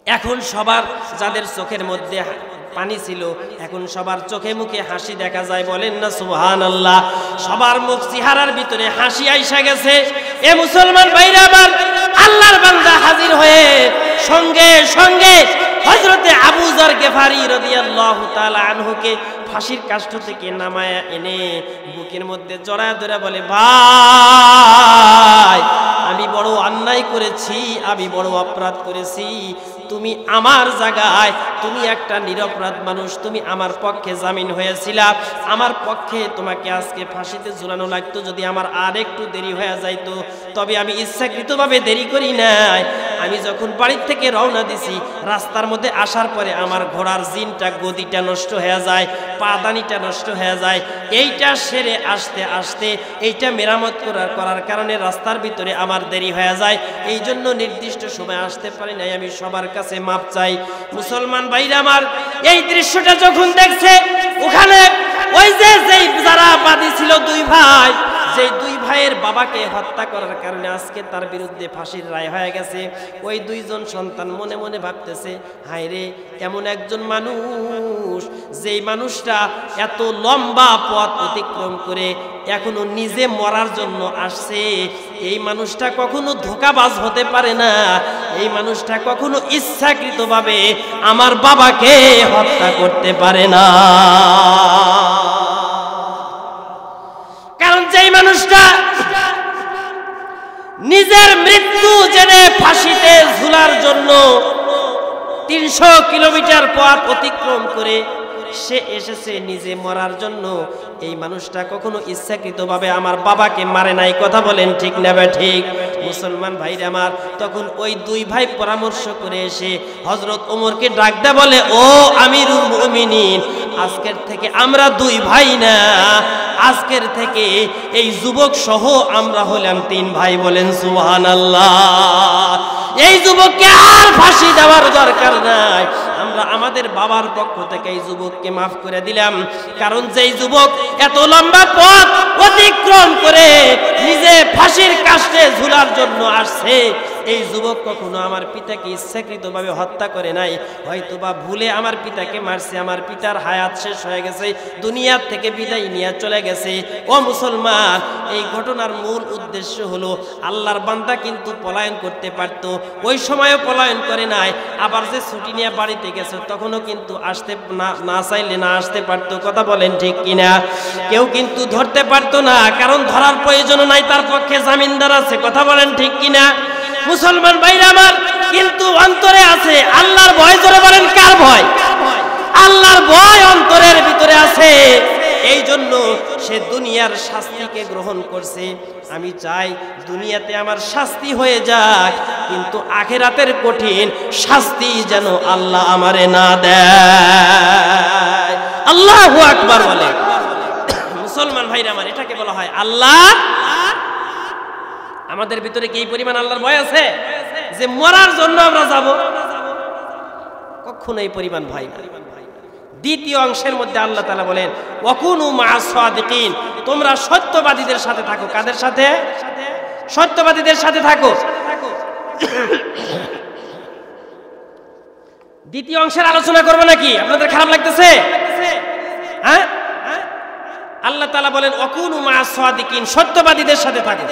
এখন সবার যাদের চোখের মধ্যে পানি ছিল, এখন সবার চোখে মুখে হাসি দেখা যায়। বলেন না সুবহানাল্লাহ? সবার মুখ চেহারার ভিতরে হাসি আইসা গেছে। এ মুসলমান ভাইরা আমার, আল্লাহর বান্দা হাজির হয়ে সঙ্গে সঙ্গে হযরতে আবু যর গিফারি রাদিয়াল্লাহু তাআলা আনহুকে ফাঁসির কাষ্ঠ থেকে নামায়া এনে বুকের মধ্যে জড়ায় ধরে বলে, ভাই, আমি বড় অন্যায় করেছি, আমি বড় অপরাধ করেছি। তুমি আমার জায়গায়, তুমি একটা নিরপরাধ মানুষ, তুমি আমার পক্ষে জামিন হয়েছিলা, আমার পক্ষে তোমাকে আজকে ফাঁসিতে ঝুলানো লাগতো যদি আমার আর একটু দেরি হয়ে যাইতো। তবে আমি ইচ্ছাকৃতভাবে দেরি করি নাই। আমি যখন বাড়ির থেকে রওনা দিছি, রাস্তার মধ্যে আসার পরে আমার ঘোড়ার জিনটা, গদিটা নষ্ট হয়ে যায়, পাদানিটা নষ্ট হয়ে যায়। এইটা সেরে আসতে আসতে, এইটা মেরামত করার কারণে রাস্তার ভিতরে আমার দেরি হয়ে যায়। এই জন্য নির্দিষ্ট সময় আসতে পারি নাই, আমি সবার কাছে মাপ চাই। মুসলমান ভাইরা আমার, এই দৃশ্যটা যখন দেখছে, ওখানে ওই যে যারা বাদী ছিল দুই ভাই, যে দুই ভাইয়ের বাবাকে হত্যা করার কারণে আজকে তার বিরুদ্ধে ফাঁসির রায় হয়ে গেছে, ওই দুইজন সন্তান মনে মনে ভাবতেছে, হায় রে, এমন একজন মানুষ, যেই মানুষটা এত লম্বা পথ অতিক্রম করে এখনো নিজে মরার জন্য আসছে, এই মানুষটা কখনো ধোঁকাবাজ হতে পারে না, এই মানুষটা কখনো ইচ্ছাকৃতভাবে আমার বাবাকে হত্যা করতে পারে না। কারণ যেই মানুষটা নিজের মৃত্যু জেনে ফাঁসিতে ঝুলার জন্য 300 কিলোমিটার পথ অতিক্রম করে সে এসেছে নিজে মরার জন্য, এই মানুষটা কখনো ইচ্ছাকৃতভাবে আমার বাবাকে মারে নাই। কথা বলেন ঠিক না ঠিক? মুসলমান ভাইরা আমার, তখন ওই দুই ভাই পরামর্শ করে এসে হযরত ওমরকে ডাক দেয়া বলে, ও আমিরুল মুমিনিন, আজকের থেকে আমরা দুই ভাই না, আজকের থেকে এই যুবক সহ আমরা হলাম তিন ভাই। বলেন সুবহানাল্লাহ। এই যুবককে আর ফাঁসি দেওয়ার দরকার নাই, আমরা আমাদের বাবার পক্ষ থেকে এই যুবককে মাফ করে দিলাম। কারণ যেই যুবক এত লম্বা পথ অতিক্রম করে নিজে ফাঁসির কাস্টে ঝুলার জন্য আসছে, এই যুবক কখনো আমার পিতাকে ইচ্ছাকৃতভাবে হত্যা করে নাই, হয়তোবা ভুলে আমার পিতাকে মারছে, আমার পিতার হায়াত শেষ হয়ে গেছে, দুনিয়ার থেকে বিদায় নিয়ে চলে গেছে। ও মুসলমান, এই ঘটনার মূল উদ্দেশ্য হলো আল্লাহর বান্দা কিন্তু পলায়ন করতে পারত, ওই সময়ও পলায়ন করে নাই। আবার যে ছুটি নিয়ে বাড়িতে গেছে তখনও কিন্তু আসতে না চাইলে না আসতে পারতো। কথা বলেন ঠিক কিনা? কেউ কিন্তু ধরতে পারতো না, কারণ ধরার প্রয়োজন নাই, তার পক্ষে জামিনদার আছে। কথা বলেন ঠিক কিনা? মুসলমান ভাইরা আমার, কিন্তু অন্তরে আছে আল্লাহর ভয়। জোরে বলেন কার ভয়? আল্লাহর ভয় অন্তরের ভিতরে আছে, এই জন্য সে দুনিয়ার শাস্তিকে গ্রহণ করছে। আমি চাই দুনিয়াতে আমার শাস্তি হয়ে যাক, কিন্তু আখিরাতের কঠিন শাস্তি যেন আল্লাহ আমারে না দেয়। আল্লাহু আকবার বলে। মুসলমান ভাইরা আমার, এটাকে বলা হয় আল্লাহ। আমাদের ভিতরে কি এই পরিমাণ আল্লাহর ভয় আছে যে মরার জন্য আমরা যাব? কখনো এই পরিমাণ ভয় না। দ্বিতীয় অংশের মধ্যে আল্লাহ তাআলা বলেন, ওয়াকুনু মা'আস সাদিকিন, তোমরা সত্যবাদীদের সাথে থাকো। কাদের সাথে? সত্যবাদীদের সাথে থাকো। দ্বিতীয় অংশের আলোচনা করব নাকি? আপনাদের খারাপ লাগতেছে? হ্যাঁ, আল্লাহ তাআলা বলেন ওয়াকুনু মা'আস সাদিকিন, সত্যবাদীদের সাথে থাকো।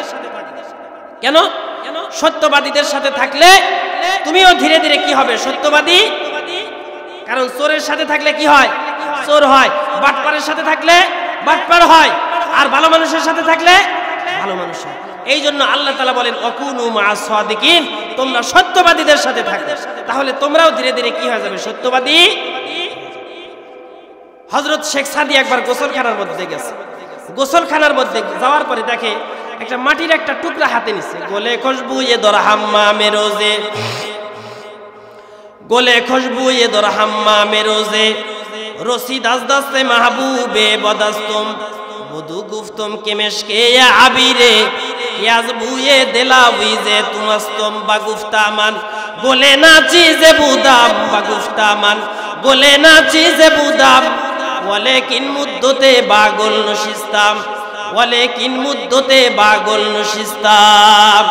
কেন? সত্যবাদীদের সাথে থাকলে তুমিও ধীরে ধীরে কি হবে? সত্যবাদী। কারণ চোরের সাথে থাকলে কি হয়? চোর হয়। বাটপারের সাথে থাকলে বাটপার হয়, আর ভালো মানুষের সাথে থাকলে ভালো মানুষ হয়। এই জন্য আল্লাহ তাআলা বলেন ওয়াকুনু মা'আস সাদিকিন, তোমরা সত্যবাদীদের সাথে থাকো, তাহলে তোমরাও ধীরে ধীরে কি হয়ে যাবে? সত্যবাদী। হযরত শেখ সাদি একবার গোসলখানার মধ্যে গেছে। গোসলখানার মধ্যে যাওয়ার পরে দেখে একটা মাটির একটা টুকরা হাতে নিছে। গোলে খুশবু এ দর হাম্মামে রোজে, গোলে খুশবু এ দর হাম্মামে রোজে, রসিদ আজদাস্তে মাহবুবে বদাস্তম, বধু গুফতম কেমেশকে আবিরে, ইয়াজবুয়ে দেলাউইজে তুমাস্তম বা গুফতামান, গোলে না চিজে বুদাম বা গুফতামান, গোলে না চিজে বুদাম, ওয়ালেকিন মুদ্দতে বাগল নশিস্তাম, ওয়ালেকিন মুদ্দতে বাগল নশিস্তাম।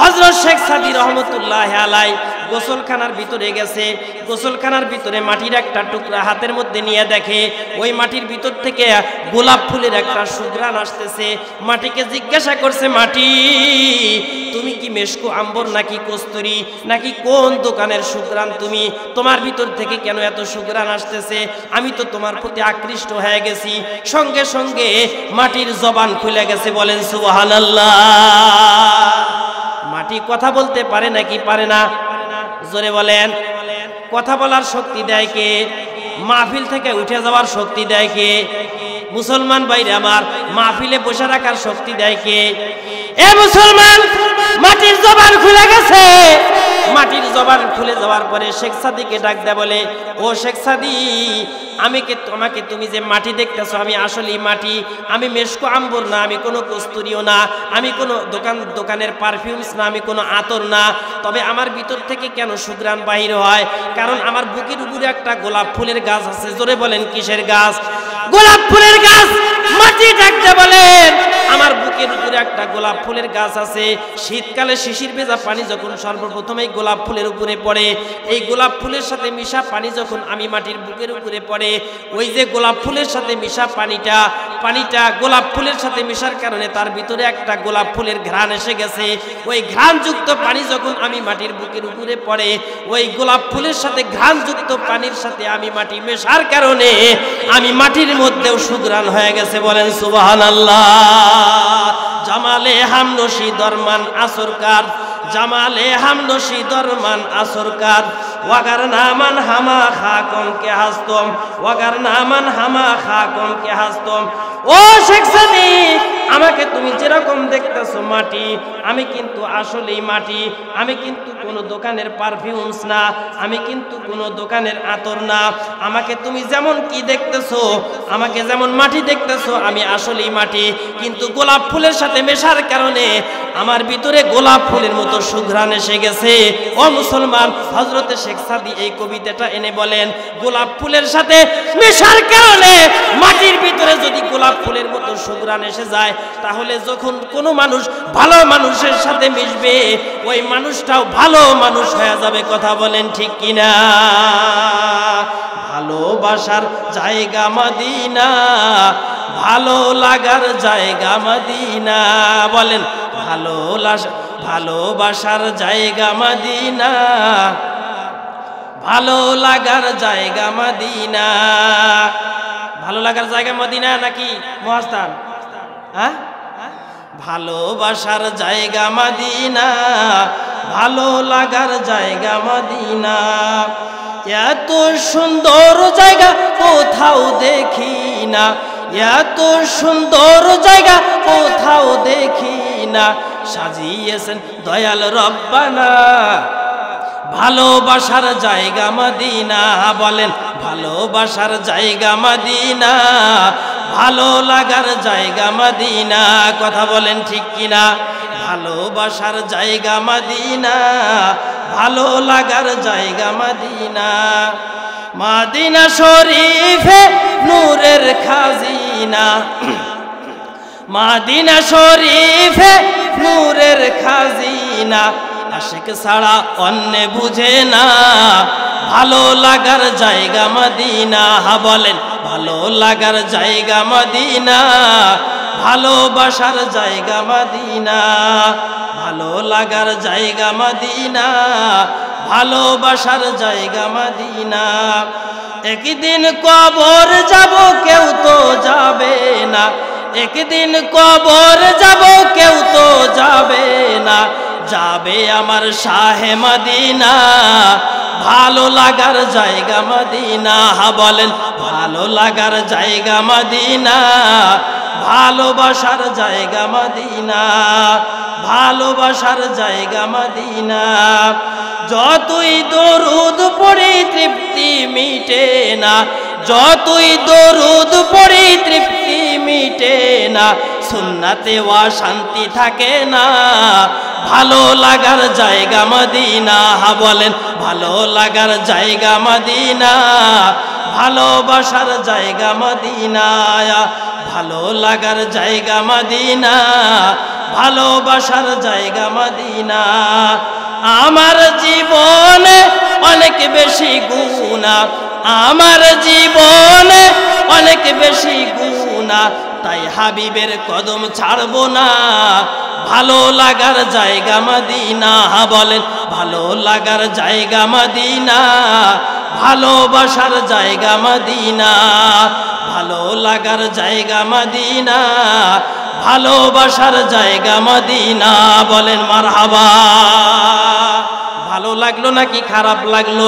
হযরত শেখ সাদি রহমতুল্লাহ আলাইহি গোসলখানার ভিতরে গেছে। গোসলখানার ভিতরে মাটির একটা টুকরা হাতের মধ্যে নিয়ে দেখে ওই মাটির ভিতর থেকে গোলাপ ফুলের একটা সুঘ্রাণ আসতেছে। মাটিকে জিজ্ঞাসা করছে, মাটি তুমি কি মেশকো আম্বর নাকি কস্তুরী নাকি কোন দোকানের সুঘ্রাণ? তুমি তোমার ভিতর থেকে কেন এত সুঘ্রাণ আসতেছে? আমি তো তোমার প্রতি আকৃষ্ট হয়ে গেছি। সঙ্গে সঙ্গে মাটির জবান খুলে গেছে। বলেন সুবহানাল্লাহ। মাটি কথা বলতে পারে নাকি পারে না? জোরে বলেন। কথা বলার শক্তি দেয় কে? মাহফিল থেকে উঠে যাওয়ার শক্তি দেয় কে? মুসলমান ভাইরা আমার, মাহফিলে বসে রাখার শক্তি দেয় কে? এ মুসলমান, মাটির জবান খুলে গেছে। মাটির জবান খুলে যাওয়ার পরে শেখ সাদিকে ডাক দেয়, বলে ও শেখ সাদি, আমাকে তুমি যে মাটি দেখতেছো, আমি আসলেই মাটি। আমি মেশকো আম্বর না, আমি কোনো কস্তুরীও না, আমি কোনো দোকানের পারফিউমস না, আমি কোনো আতর না। তবে আমার ভিতর থেকে কেন সুঘ্রাণ বাহির হয়? কারণ আমার বুকের উপরে একটা গোলাপ ফুলের গাছ আছে। জোরে বলেন কিসের গাছ? গোলাপ ফুলের গাছ। মাটি ডাকতে বলেন, আমার বুকের উপরে একটা গোলাপ ফুলের গাছ আছে। শীতকালে শিশির ভেজা পানি যখন সর্বপ্রথম এই গোলাপ ফুলের উপরে পড়ে, এই গোলাপ ফুলের সাথে মিশা পানি যখন আমি মাটির বুকের উপরে পড়ে, ওই যে গোলাপ ফুলের সাথে মিশা পানিটা গোলাপ ফুলের সাথে মিশার কারণে তার ভিতরে একটা গোলাপ ফুলের ঘ্রাণ এসে গেছে। ওই ঘ্রাণযুক্ত পানি যখন আমি মাটির বুকের উপরে পড়ে, ওই গোলাপ ফুলের সাথে ঘ্রাণযুক্ত পানির সাথে আমি মাটি মেশার কারণে আমি মাটির মধ্যেও সুঘ্রাণ হয়ে গেছে। বলেন সুবহানাল্লাহ। জামালে হামনশি দরমান আসরকার, জামালে হামনশি দরমান আসরকার, ওয়াগার নামান হামা খাকম কে হাস্তম, ওয়াগার নামান হামা খাকম কে হাস্তম। ও শেখ সাদি, আমাকে তুমি যেরকম দেখতেছো মাটি, আমি কিন্তু আসলেই মাটি। আমি কিন্তু কোনো দোকানের পারফিউমস না, আমি কিন্তু কোনো দোকানের আতর না। আমাকে তুমি যেমন কি দেখতেছো, আমাকে যেমন মাটি দেখতেছো, আমি আসলেই মাটি। কিন্তু গোলাপ ফুলের সাথে মেশার কারণে আমার ভিতরে গোলাপ ফুলের মতো সুঘ্রাণ এসে গেছে। ও মুসলমান, হযরতে শেখ সাদি এই কবিতাটা এনে বলেন, গোলাপ ফুলের সাথে মেশার কারণে মাটির ভিতরে যদি গোলাপ ফুলের মতো সুঘ্রাণ এসে যায়, তাহলে যখন কোনো মানুষ ভালো মানুষের সাথে মিশবে, ওই মানুষটাও ভালো মানুষ হয়ে যাবে। কথা বলেন ঠিক কিনা? ভালোবাসার জায়গা মদিনা, ভালো লাগার জায়গা মদিনা। বলেন, ভালোবাসার জায়গা মদিনা, ভালো লাগার জায়গা মদিনা। ভালো লাগার জায়গা মদিনা নাকি মহাস্থান? হ্যাঁ, ভালোবাসার জায়গা মদিনা, ভালো লাগার জায়গা মদিনা। এত সুন্দর জায়গা কোথাও দেখি না, এত সুন্দর জায়গা কোথাও দেখি না। সাজিয়েছেন দয়াল রব্বানা ভালোবাসার জায়গা মদিনা। বলেন, ভালোবাসার জায়গা মদিনা, ভালো লাগার জায়গা মদিনা। কথা বলেন ঠিক কিনা? ভালোবাসার জায়গা মদিনা, ভালো লাগার জায়গা মদিনা। মদিনা শরীফে নূরের খাজিনা, মদিনা শরীফে নূরের খাজিনা। আশিক ছাড়া অন্য বুঝে না, ভালো লাগার জায়গা মদিনা। বলেন, ভালো লাগার জায়গা মদিনা, ভালোবাসার জায়গা মদিনা। ভালো লাগার জায়গা মদিনা, ভালোবাসার জায়গা মদিনা। একদিন কবর যাব কেউ তো যাবে না, একদিন কবর যাব কেউ তো যাবে না। যাবে আমার শাহে মদিনা, ভালো লাগার জায়গা মদিনা। বলেন, ভালো লাগার জায়গা মদিনা, ভালোবাসার জায়গা মদিনা, ভালোবাসার জায়গা মদিনা। যতই দরুদ পড়ি তৃপ্তি মিটে না, যতই দরুদ পড়ি তৃপ্তি মিটে না। সুন্নাতে ওয়া শান্তি থাকে না, ভালো লাগার জায়গা মদিনা। বলেন, ভালো লাগার জায়গা মদিনা, ভালোবাসার জায়গা মদিনা। ভালো লাগার জায়গা মদিনা, ভালোবাসার জায়গা মদিনা। আমার জীবনে অনেক বেশি গুনাহ, আমার জীবনে অনেক বেশি গুনাহ, তাই হাবিবের কদম ছাড়বো না, ভালো লাগার জায়গা মদিনা। বলেন, ভালো লাগার জায়গা মদিনা, ভালোবাসার জায়গা মদিনা। ভালো লাগার জায়গা মদিনা, ভালোবাসার জায়গা মদিনা। বলেন মারহাবা। ভালো লাগলো নাকি খারাপ লাগলো?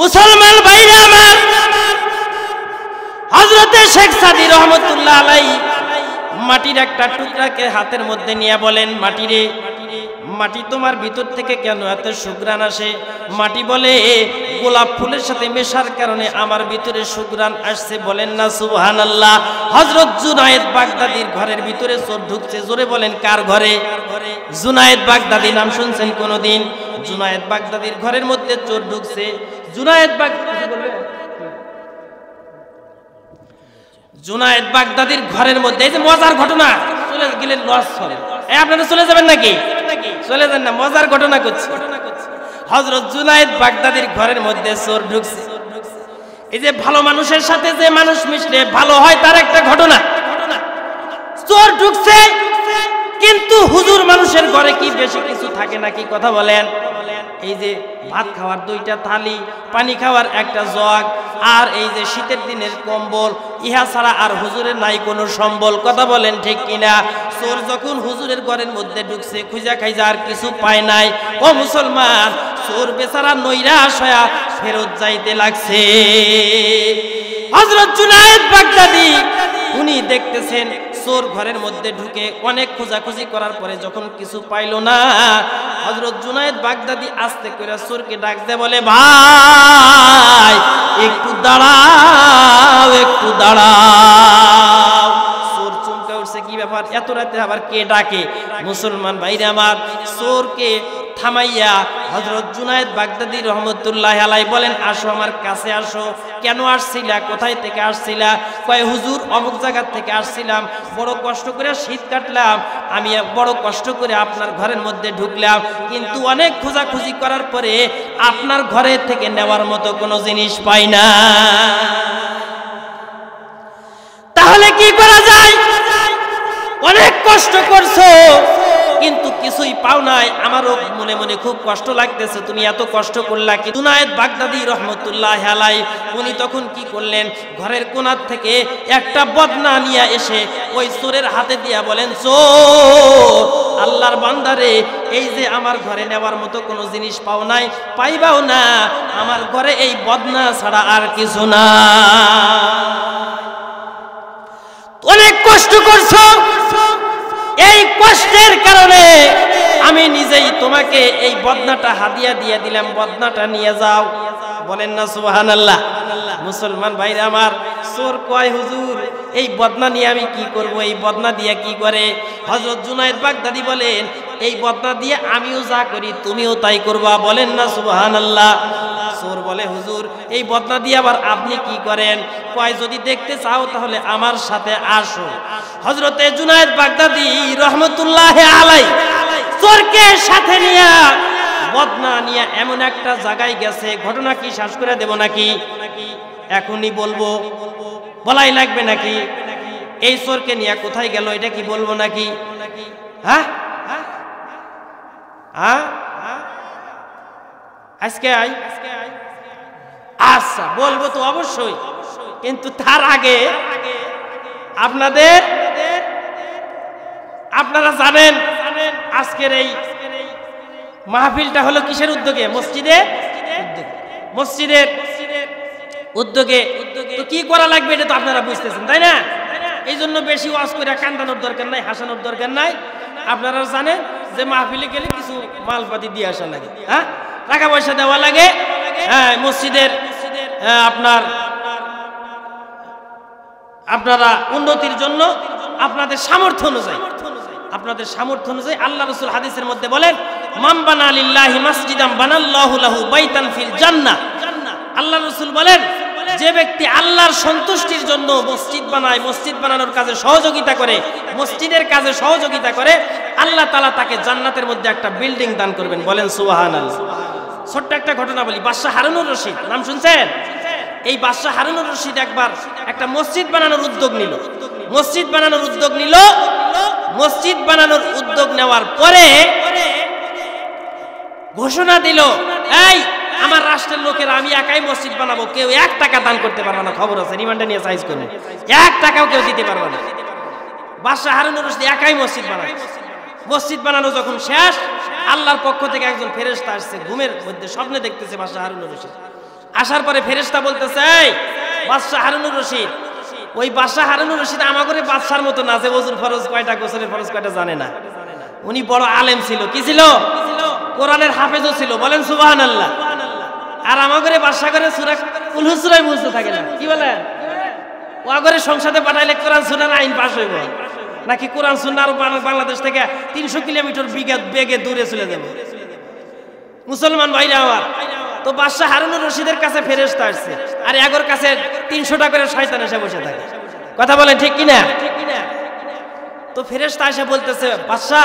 মুসলমান ভাইরা আমার, হযরতে শেখ সাদি রহমতুল্লাহ আলাইহি মাটির একটা টুকরাকে হাতের মধ্যে নিয়ে বলেন, মাটি রে, মাটি তোমার ভিতর থেকে কেন এত সুঘ্রাণ আসে? মাটি বলে, গোলাপ ফুলের সাথে মেশার কারণে আমার ভিতরে সুঘ্রাণ আসছে। বলেন না সুবহানাল্লাহ। হযরত জুনায়েদ বাগদাদির ঘরের ভিতরে চোর ঢুকছে। জোরে বলেন, কার ঘরে? জুনায়েদ বাগদাদি নাম শুনছেন কোনদিন? জুনায়েদ বাগদাদির ঘরের মধ্যে চোর ঢুকছে। জুনায়েদ বাগদাদির ঘরের মধ্যে, এই যে মজার ঘটনা, চলে গেলে লস হবে। আপনারা চলে যাবেন নাকি? চলে যান না, মজার ঘটনা করছি। হযরত জুনায়েদ বাগদাদির ঘরের মধ্যে চোর ঢুকছে। এই যে ভালো মানুষের সাথে যে মানুষ মিশলে ভালো হয়, তার একটা ঘটনা। চোর ঢুকছে, কিন্তু হুজুর মানুষের ঘরে কি বেশি কিছু থাকে নাকি? কথা বলেন। এই যে ভাত খাওয়ার 2টা থালি, পানি খাওয়ার একটা জগ, আর এই যে শীতের দিনের কম্বল, ইহা ছাড়া আর হুজুরের নাই কোনো সম্বল। কথা বলেন ঠিক কিনা? চোর যখন হুজুরের ঘরের মধ্যে ঢুকছে, খুঁজা খাইজা আর কিছু পায় নাই। ও মুসলমান, চোর বেচারা নৈরাশ হয়ে ফেরত যাইতে লাগছে। হযরত জুনায়েদ বাগদাদি উনি দেখতেছেন চোর ঘরের মধ্যে ঢুকে অনেক খোঁজাখুঁজি করার পরে যখন কিছু পাইল না, হযরত জুনায়েদ বাগদাদী আস্তে করে চোরকে ডাক দেয়, বলে ভাই একটু দাঁড়াও, একটু দাঁড়াও। চোর চমকে উঠছে, কি ব্যাপার, এত রাতে আবার কে ডাকে? মুসলমান ভাইরা আমার, চোরকে থামাইয়া হযরত জুনায়েদ বাগদাদী রহমতুল্লাহ আলাইহি বলেন, আসো আমার কাছে আসো। কেন আসছিলা, কোথায় থেকে আসছিলা? কয় হুজুর অমুক জায়গা থেকে আসছিলাম, বড় কষ্ট করে শীত কাটলাম, আমি বড় কষ্ট করে আপনার ঘরের মধ্যে ঢুকলাম, কিন্তু অনেক খোঁজাখুঁজি করার পরে আপনার ঘরে থেকে নেওয়ার মতো কোনো জিনিস পাই না। তাহলে কি করা যায়? অনেক কষ্ট করছো কিন্তু কিছুই পাও নাই, আমারও মনে মনে খুব কষ্ট লাগতেছে, তুমি এত কষ্ট করলা কি? জুনায়েদ বাগদাদী রহমতুল্লাহ আলাইহি উনি তখন কি করলেন, ঘরের কোণার থেকে একটা বদনা নিয়ে এসে ওই চোরের হাতে দিয়া বলেন, চোর, আল্লাহর বান্দারে, এই যে আমার ঘরে নেওয়ার মতো কোনো জিনিস পাও নাই, পাইবাও না, আমার ঘরে এই বদনা ছাড়া আর কিছু না। অনেক কষ্ট করছো, এই কষ্টের কারণে আমি নিজেই তোমাকে এই বদনাটা হাদিয়া দিয়ে দিলাম, বদনাটা নিয়ে যাও। বলেন না সুবহানাল্লাহ। মুসলমান ভাইরা আমার, চোর কয়, হুজুর এই বদনা নিয়ে আমি কি করব, এই বদনা দিয়ে কি করে? হযরত জুনায়েদ বাগদাদী বলেন, এই বদনা দিয়ে আমিও যা করি তুমিও তাই করবা। বলেন না সুবহানাল্লাহ। চোর বলে, হুজুর এই বদনা দিয়ে আবার আপনি কি করেন? কয়, যদি দেখতে চাও তাহলে আমার সাথে আসো। হযরতে জুনায়েদ বাগদাদী রহমতুল্লাহ আলাইহি চোরকে সাথে নিয়ে বদনা নিয়ে এমন একটা জায়গায় গেছে, ঘটনা কি শ্বাস করে দেব নাকি? এখনই বলবো, বলাই লাগবে নাকি? এই চোরকে নিয়ে কোথায় গেল এটা কি বলবো নাকি? হ্যাঁ হ্যাঁ, আজকে আই, আচ্ছা বলবো তো অবশ্যই, কিন্তু তার আগে আপনারা জানেন আজকের এই মাহফিলটা হলো কিসের উদ্যোগে? মসজিদের উদ্যোগে। তো কি করা লাগবে এটা তো আপনারা বুঝতেছেন, তাই না? এই জন্য বেশি ওয়াজ করে কান্দানোর দরকার নাই, হাসানোর দরকার নাই। আপনারা জানেন যে মাহফিলে গেলে কিছু মালপাতি দিয়ে আসা লাগে, হ্যাঁ, টাকা পয়সা দেওয়া লাগে, হ্যাঁ, মসজিদের আপনারা উন্নতির জন্য আপনাদের সামর্থ্য অনুযায়ী আল্লাহ রাসূল হাদিসের মধ্যে বলেন, মান বানা লিল্লাহি মাসজিদান বানাল্লাহু লাহু বাইতান ফিল জান্নাহ। আল্লাহ রাসূল বলেন, যে ব্যক্তি আল্লাহর সন্তুষ্টির জন্য মসজিদ বানায়, মসজিদ বানানোর কাজে সহযোগিতা করে, মসজিদের কাজে সহযোগিতা করে, আল্লাহ তাআলা তাকে জান্নাতের মধ্যে একটা বিল্ডিং দান করবেন। বলেন সুবহানাল্লাহ। ছোট্ট একটা ঘটনা বলি, বাদশা হারুনুর রশিদ নাম শুনছেন? এই বাদশা হারুনুর রশিদ একবার একটা মসজিদ বানানোর উদ্যোগ নিল। মসজিদ বানানোর উদ্যোগ নেওয়ার পরে ঘোষণা দিল, এই আমার রাষ্ট্রের লোকেরা, আমি একাই মসজিদ বানাবো, কেউ 1 টাকা দান করতে পারবে না, খবর আছে, রিমান্ডে নিয়ে সাইজ করবে, 1 টাকাও কেউ দিতে পারবে না। বাদশা হারুনুর রশিদ একাই মসজিদ বানায়। মসজিদ বানানো যখন শেষ, আল্লাহর পক্ষ থেকে একজন ফেরেশতা আসছে, ঘুমের মধ্যে স্বপ্নে দেখতেছে বাদশা হারুনুর রশিদ। আসার পরে ফেরেশতা বলতেছে, এই বাদশা হারুনুর রশিদ, ওই বাদশা হারুনুর রশিদ আমাগরে বাদশার মতো না, যে ওযুর ফরজ কয়টা, গোসলের ফরজ কয়টা জানে না। উনি বড় আলেম ছিল, কি ছিল? কোরআনের হাফেজও ছিল। বলেন সুবহানাল্লাহ। আর আমাগরে বাদশা করে সূরা কুল সূরাই বুঝতে থাকে না, কি বলেন? ও আগরে সংসদে পাঠাইলে কোরআন সুন্নাহর আইন পাস হইব নাকি কোরআন সুন্নাহ আর বাংলাদেশ থেকে 300 কিলোমিটার বেগে দূরে চলে যাবে? মুসলমান ভাইরা আমার, তো বাদশা হারুনুর রশিদের কাছে ফেরেশতা আসছে, আর এগোর কাছে 300 টাকা করে শয়তান এসে বসে থাকে। কথা বলেন ঠিক কিনা? তো ফেরেশতা এসে বলতেছে, বাদশা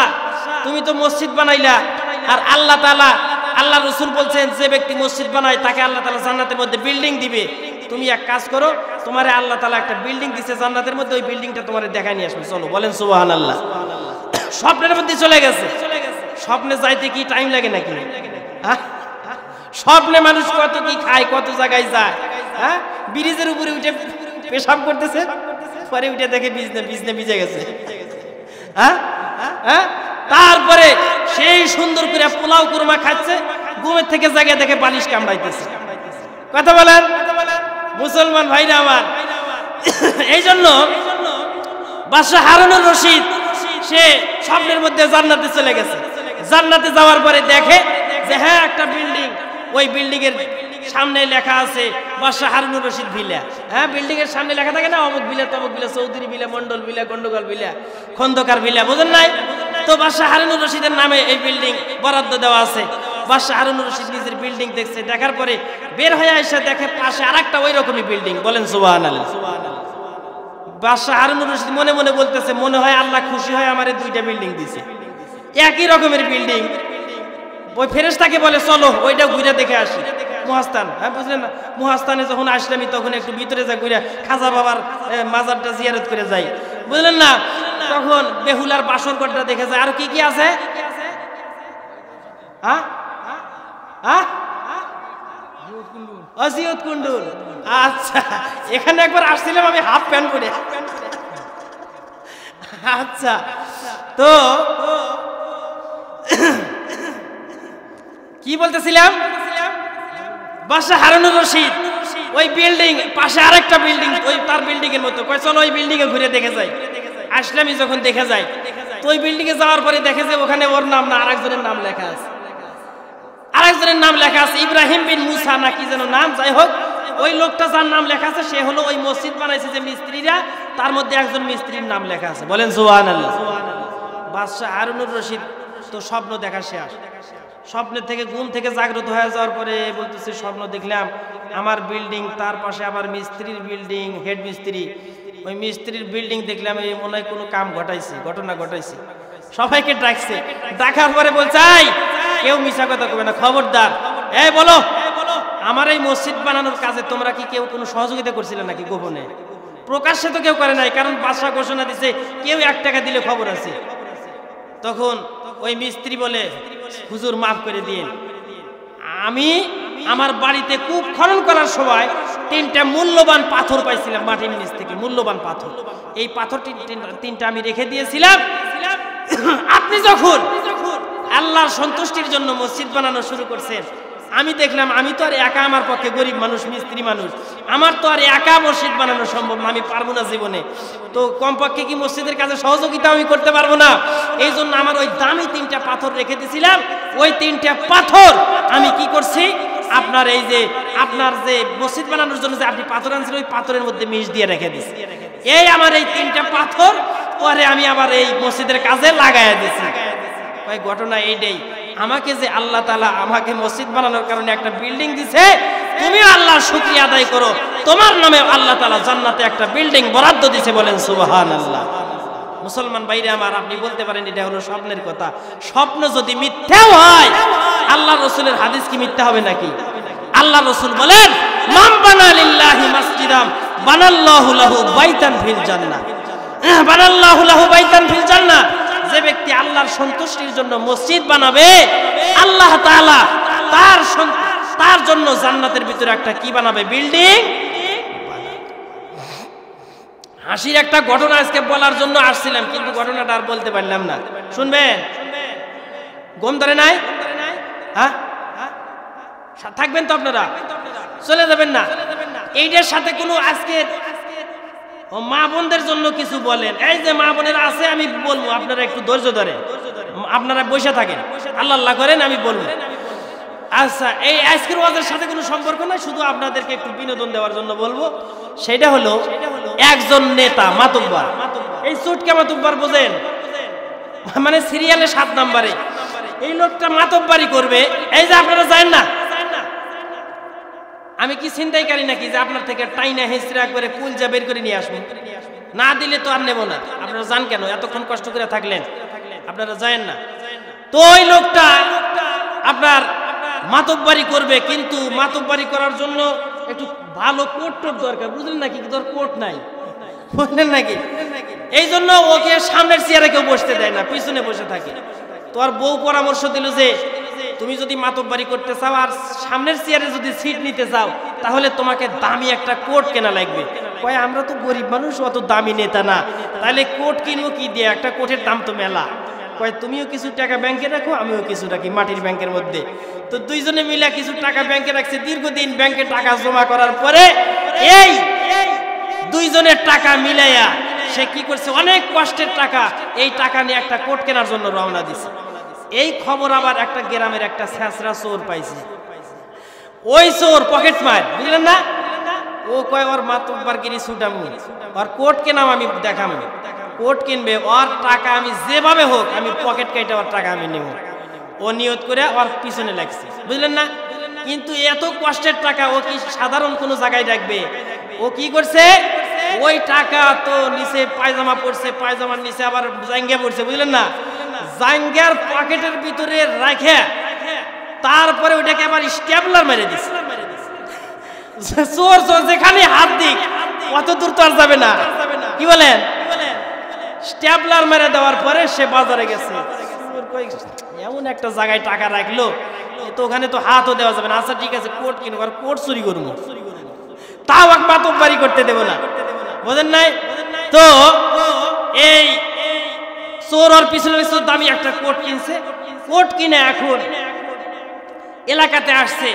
তুমি তো মসজিদ বানাইলা, আর আল্লাহ তাআলা, আল্লাহ রাসূল বলছেন, যে ব্যক্তি মসজিদ বানায় তাকে আল্লাহ তাআলা জান্নাতের মধ্যে বিল্ডিং দিবে। তুমি এক কাজ করো, তোমারে আল্লাহ তাআলা একটা বিল্ডিং দিছে জান্নাতের মধ্যে, ওই বিল্ডিংটা তোমারে দেখাই নিয়ে আসবে, চলো। বলেন সুবহানাল্লাহ। স্বপ্নের মধ্যে চলে গেছে। স্বপ্নে যাইতে কি টাইম লাগে নাকি? স্বপ্নে মানুষ কত কি খায়, কত জায়গায় যায়। হ্যাঁ, ব্রিজের উপরে উঠে পেশাব করতেছে, পরে উঠে দেখে বিজনে ভিজে গেছে। হ্যাঁ হ্যাঁ, তারপরে সেই সুন্দর করে পোলাও কুরমা খাচ্ছে, ঘুমের থেকে জায়গা দেখে বালিশ কামড়াইতেছে। কথা বলেন মুসলমান ভাইরা আমার। এই জন্য বাদশাহ হারুনুর রশিদ সে স্বপ্নের মধ্যে জান্নাতে চলে গেছে। জান্নাতে যাওয়ার পরে দেখে যে হ্যাঁ একটা বিল্ডিং, ওই বিল্ডিং এর সামনে লেখা আছে বাদশাহ হারুনুর রশিদ ভিলা। হ্যাঁ, বিল্ডিং এর সামনে লেখা থাকে না অমুক ভিলা তমুক villa, Chowdhury villa, Mondal villa, গন্ডগোল ভিলা, খন্দকার ভিলা, বুঝেন নাই? তো বাদশাহ হারুনুর রশিদের নামে এই বিল্ডিং বরাদ্দ দেওয়া আছে। বাদশাহ হারুনুর রশিদ নিজের বিল্ডিং দেখছে, দেখার পরে বের হয়ে এসে দেখে পাশে আরেকটা ওই রকমই বিল্ডিং। বলেন সুবহানাল্লাহ। বাদশাহ হারুনুর রশিদ মনে মনে বলতেছে, মনে হয় আল্লাহ খুশি হয় আমারে দুইটা বিল্ডিং দিছে, একই রকমের বিল্ডিং। ওই ফেরেশতাকে বলে চলো ওইটা ঘুরে দেখে আসি। মুহাস্তান, হ্যাঁ বুঝলেন না, মুহাস্তানে যখন আসলামই তখন একটু ভিতরে যা ঘুরে খাজা বাবার মাজারটা জিয়ারত করে যাই, বুঝলেন না। তখন বেহুলার বাসর ঘরটা দেখে যায়। আর কি কি আছে? অজিয়ত কুন্ডুল। আচ্ছা, এখানে একবার আসছিলাম আমি হাফ প্যান্ট পরে। আচ্ছা, তো কি বলতেছিলাম? বাদশাহ হারুনুর রশিদ ওই বিল্ডিং পাশে আরেকটা বিল্ডিং, ওই তার বিল্ডিং এর মতো, কয় চলো ওই বিল্ডিং এ ঘুরে দেখে যাই। আসলামই যখন দেখে যায়, তো ওই বিল্ডিং এ যাওয়ার পরে দেখে যে ওখানে ওর নাম না আরেকজনের নাম লেখা আছে। আরেকজনের নাম লেখা আছে ইব্রাহিম বিন মুসা না কি যেন নাম, যাই হোক ওই লোকটা যার নাম লেখা আছে সে হলো ওই মসজিদ বানাইছে যে মিস্ত্রিরা, তার মধ্যে একজন মিস্ত্রির নাম লেখা আছে। বলেন সুবহানাল্লাহ। বাদশাহ হারুনুর রশিদ তো স্বপ্ন দেখা শেষ। স্বপ্নের থেকে ঘুম থেকে জাগ্রত হয়ে যাওয়ার পরে বলতেছে স্বপ্ন দেখলাম আমার বিল্ডিং, তার পাশে আবার মিস্ত্রির বিল্ডিং, হেড মিস্ত্রি, ওই মিস্ত্রির বিল্ডিং দেখলাম এই মনে হয় কোনো কাম ঘটাইছে, ঘটনা ঘটাইছে। সবাইকে ডাকছে, ডাকার পরে বলছে কেউ মিছা কথা কবে না, খবরদার। এই বলো, আমার এই মসজিদ বানানোর কাজে তোমরা কি কেউ কোনো সহযোগিতা করছিলে নাকি? গোপনে, প্রকাশ্যে তো কেউ করে নাই, কারণ বাদশা ঘোষণা দিছে কেউ 1 টাকা দিলে খবর আছে। তখন ওই মিস্ত্রি বলে হুজুর মাফ করে দিন, আমি আমার বাড়িতে কূপ খনন করার সময় 3টা মূল্যবান পাথর পাইছিলাম মাটির নিচ থেকে, মূল্যবান পাথর। এই পাথর 3টা আমি রেখে দিয়েছিলাম। আপনি যখন আল্লাহর সন্তুষ্টির জন্য মসজিদ বানানো শুরু করছেন, আমি দেখলাম আমি তো আর একা, আমার পক্ষে গরিব মানুষ, মিস্ত্রি মানুষ, আমার তো আর একা মসজিদ বানানো সম্ভব না, আমি পারবো না জীবনে। তো কমপক্ষে কি মসজিদের কাজে সহযোগিতা আমি করতে পারবো না? এই জন্য আমার ওই দামি 3টা পাথর রেখে দিয়েছিলাম। ওই 3টা পাথর আমি কি করছি, আপনার এই যে আপনার যে মসজিদ বানানোর জন্য যে আপনি পাথর আনছিলেন ওই পাথরের মধ্যে মিশ দিয়ে রেখে দিয়েছি। এই আমার এই 3টা পাথর পরে আমি আবার এই মসজিদের কাজে লাগাইয়া দিয়েছি। ওই ঘটনা এইটাই, আমাকে যে আল্লাহ তাআলা আমাকে মসজিদ বানানোর কারণে একটা বিল্ডিং দিছে, তুমিও আল্লাহর শুকরিয়া আদায় করো, তোমার নামে আল্লাহ তাআলা জান্নাতে একটা বিল্ডিং বরাদ্দ দিছে। বলেন সুবহানাল্লাহ। মুসলমান ভাইরা আমার, আপনি বলতে পারেন এটা হলো স্বপ্নের কথা। স্বপ্ন যদি মিথ্যাও হয়, আল্লাহ রাসূলের হাদিস কি মিথ্যা হবে নাকি? আল্লাহ রাসূল বলেন মান বানা লিল্লাহি মাসজিদাম বানাল্লাহু লাহু বাইতান ফিল জান্নাহ, বানাল্লাহু লাহু বাইতান ফিল জান্নাহ। যে ব্যক্তি আল্লাহর সন্তুষ্টির জন্য মসজিদ বানাবে, আল্লাহ তাআলা তার জন্য জান্নাতের ভিতরে একটা কি বানাবে, বিল্ডিং। হাসির একটা ঘটনা আজকে বলার জন্য আসছিলাম, কিন্তু ঘটনাটা আর বলতে পারলাম না। শুনবেন? গম ধরে নাই? হ্যাঁ, থাকবেন তো আপনারা, চলে যাবেন না। এইটার সাথে কোনো আজকে মা বোনদের জন্য কিছু বলেন। এই যে মা বোনেরা আছে আমি বলবো, আপনারা একটু ধৈর্য ধরেন, আপনারা বসে থাকেন, আল্লাহ আল্লাহ করেন, আমি বলবো। আচ্ছা, এই আজকের ওয়াজের সাথে কোনো সম্পর্ক নাই, শুধু আপনাদেরকে একটু বিনোদন দেওয়ার জন্য বলবো। সেটা হলো একজন নেতা মাতব্বর, এই চুটকা মাতব্বর বোঝেন, মানে সিরিয়ালে 7 নম্বরে এই লোকটা মাতব্বরি করবে। এই যে আপনারা জানেন না, আমি কি ছিনতাইকারী নাকি যে আপনার থেকে টাইনা হেঁচড়া করে কুলজা বের করে নিয়ে আসবো? না দিলে তো আর নেব না। আপনারা জান কেন? এতক্ষণ কষ্ট করে থাকলেন, আপনারা জানেন না। তো ওই লোকটা আপনার মাতব্বরি করবে, কিন্তু মাতব্বরি করার জন্য একটু ভালো কোট টোট দরকার, বুঝলেন নাকি? তোর কোট নাই, বুঝলেন নাকি? এই জন্য ওকে সামনের চেয়ারে কেউ বসতে দেয় না, পিছনে বসে থাকে। তো আর বউ পরামর্শ দিল যে তুমি যদি মাতব্বরি করতে চাও আর সামনের চেয়ারে যদি সিট নিতে চাও, তাহলে তোমাকে দামি একটা কোট কেনা লাগবে। কয় আমরা তো গরিব মানুষ, অত দামি নেতা না, তাহলে কোট কিনবো কি দিয়ে? একটা কোটের দাম তো মেলা। কয় তুমিও কিছু টাকা ব্যাংকে রাখো, আমিও কিছু রাখি মাটির ব্যাংকের মধ্যে। তো দুইজনে মিলে কিছু টাকা ব্যাংকে রাখছে। দীর্ঘদিন ব্যাংকে টাকা জমা করার পরে এই দুইজনের টাকা মিলাইয়া সে কি করছে, অনেক কষ্টের টাকা, এই টাকা নিয়ে একটা কোট কেনার জন্য রওনা দিছে। এই খবর আবার একটা গ্রামের একটা ছেঁচড়া চোর পাইছে। ওই চোর পকেট মার, বুঝলেন না, ও কয় ওর মাতব্বারগিরি ছুটামু, ওর কোট কেনাম আমি দেখামু, কোট কিনবে, ওর টাকা আমি যেভাবে হোক আমি পকেট কেটে ওর টাকা আমি নেব। ও নিয়ত করে ওর পিছনে লাগছে, বুঝলেন না। কিন্তু এত কষ্টের টাকা ও কি সাধারণ কোনো জায়গায় রাখবে? ও কি করছে, ওই টাকা তো নিচে পায়জামা পড়ছে, পায়জামার নিচে আবার জাঙ্গিয়া পড়ছে, বুঝলেন না, জাঙ্গিয়ার পকেটের ভিতরে রাখে তারপরে ওইটাকে আবার স্ট্যাপলার মেরে দিছে। চোর চোর যেখানে হাত দিক অত দূর তো আর যাবে না, কি বলেন, স্ট্যাপলার মেরে দেওয়ার পরে সে বাজারে গেছে। এমন একটা জায়গায় টাকা রাখলো, তো ওখানে তো হাতও দেওয়া যাবে না। আচ্ছা ঠিক আছে, কোট কিনবো, আর কোট চুরি করবো, তাও এক মাতব্বারি করতে দেবো না, বোঝেন নাই তো। এই চোর ওর পিছনে দামি একটা কোট কিনছে, কোট কিনে এখন এলাকাতে আসছে।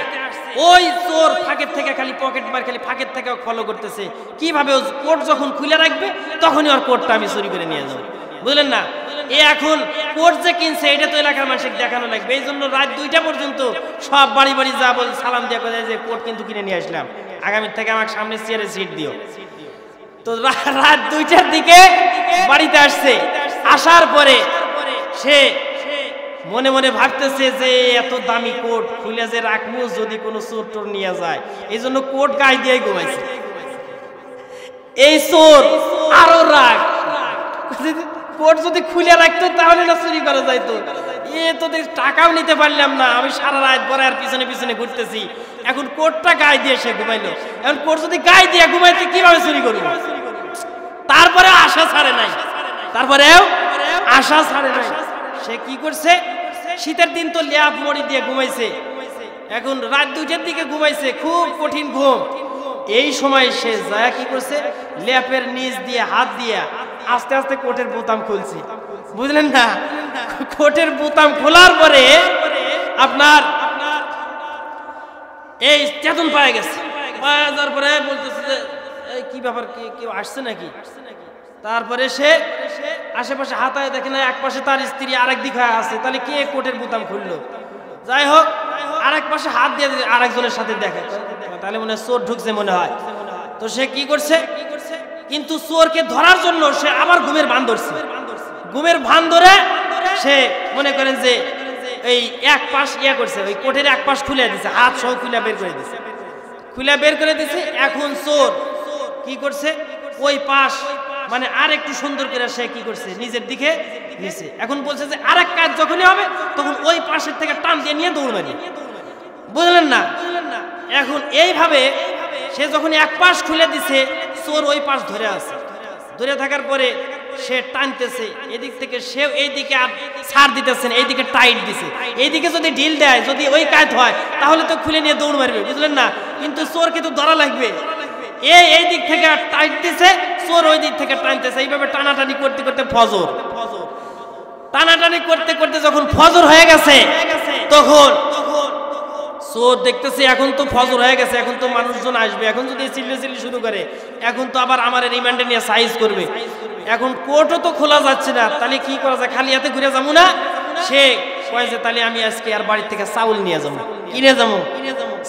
ওই চোর ফাঁকের থেকে খালি পকেট মার, খালি ফাঁকের থেকে ফলো করতেছে কিভাবে কোট যখন খুলে রাখবে তখনই ওর কোটটা আমি চুরি করে নিয়ে যাবো, বুঝলেন না। এ এখন কোট যে কিনছে এটা তো এলাকার মানুষকে দেখানো লাগবে, এই জন্য রাত 2টা পর্যন্ত সব বাড়ি বাড়ি যা বল সালাম দিয়ে কোথায় যে কোট কিন্তু কিনে নিয়ে আসলাম, আগামীর থেকে আমার সামনে চেয়ারে সিট দিও। তো রাত 2টার দিকে বাড়িতে আসছে, আসার পরে সে মনে মনে ভাবতেছে যে এত দামি কোট খুলে যে রাখবো যদি কোনো চোর টোর নিয়ে যায়, এই জন্য কোট গায়ে দিয়ে ঘুমাইছে। এই চোর আরো রাগ, কোট যদি খুলে রাখতো তাহলে না চুরি করা যাইতো, এ তো টাকাও নিতে পারলাম না, আমি সারা রাত পরে আর পিছনে পিছনে ঘুরতেছি, এখন কোটটা গায়ে দিয়ে সে ঘুমাইলো। এখন কোট যদি গায়ে দিয়ে ঘুমাইতে কিভাবে চুরি করবো? তারপরে আশা ছাড়ে নাই, তারপরেও আশা ছাড়ে নাই। সে কি করছে, শীতের দিন তো ল্যাপ মড়ি দিয়ে ঘুমাইছে, এখন রাত 2টার দিকে ঘুমাইছে, খুব কঠিন ঘুম। এই সময় সে যায় কি করছে, ল্যাপের নিচ দিয়ে হাত দিয়ে আস্তে আস্তে কোটের বোতাম খুলছে, বুঝলেন না। কোটের বোতাম খোলার পরে আপনার এই চেতন পায়ে গেছে, পায়ে যাওয়ার পরে বলতেছে যে এই কি ব্যাপার, কেউ আসছে নাকি? তারপরে সে আশেপাশে হাতায় দেখে না, এক পাশে তার স্ত্রী আরেক দিকে আছে, তাহলে কে কোটের বোতাম খুললো? যাই হোক, আরেক পাশে হাত দিয়ে আরেকজনের সাথে দেখে, তাহলে মনে হয় চোর ঢুকছে মনে হয়। তো সে কি করছে, কিন্তু চোরকে ধরার জন্য সে আবার ঘুমের ভান ধরছে। ঘুমের ভান ধরে সে মনে করেন যে এই এক পাশ করছে, ওই কোটের এক পাশ খুলে দিছে, হাত সহ খুলে বের করে দিছে, খুলে বের করে দিছে। এখন চোর কি করছে, ওই পাশ মানে আর একটু সুন্দর করে সে কি করছে, নিজের দিকে নিছে। এখন বলছে যে আরেক কাজ যখনই হবে তখন ওই পাশের থেকে টান দিয়ে নিয়ে দৌড় মারি, বুঝলেন না। এখন এইভাবে সে যখন এক পাশ খুলে দিছে, চোর ওই পাশ ধরে আছে, ধরে থাকার পরে সে টানতেছে, এদিক থেকে সে এইদিকে আর ছাড় দিতেছেন, এইদিকে টাইট দিছে, এইদিকে যদি ঢিল দেয়, যদি ওই কাজ হয় তাহলে তো খুলে নিয়ে দৌড় মারবে, বুঝলেন না। কিন্তু চোরকে তো ধরা লাগবে, এই দিক থেকে টাইট দিছে, চোর ওই দিক থেকে টানতেছে, এইভাবে টানাটানি করতে করতে ফজর, টানাটানি করতে করতে যখন ফজর হয়ে গেছে, তখন চোর দেখতেছে এখন তো ফজর হয়ে গেছে, এখন তো মানুষজন আসবে, এখন যদি চিল্লি শুরু করে এখন তো আবার আমার রিমান্ডে নিয়ে সাইজ করবে, এখন কোর্টও তো খোলা যাচ্ছে না, তাহলে কি করা যায়, খালি হাতে ঘুরে যাবো না। সে কয় যে তাহলে আমি আজকে আর বাড়ি থেকে চাউল নিয়ে যাবো, কিনে যাবো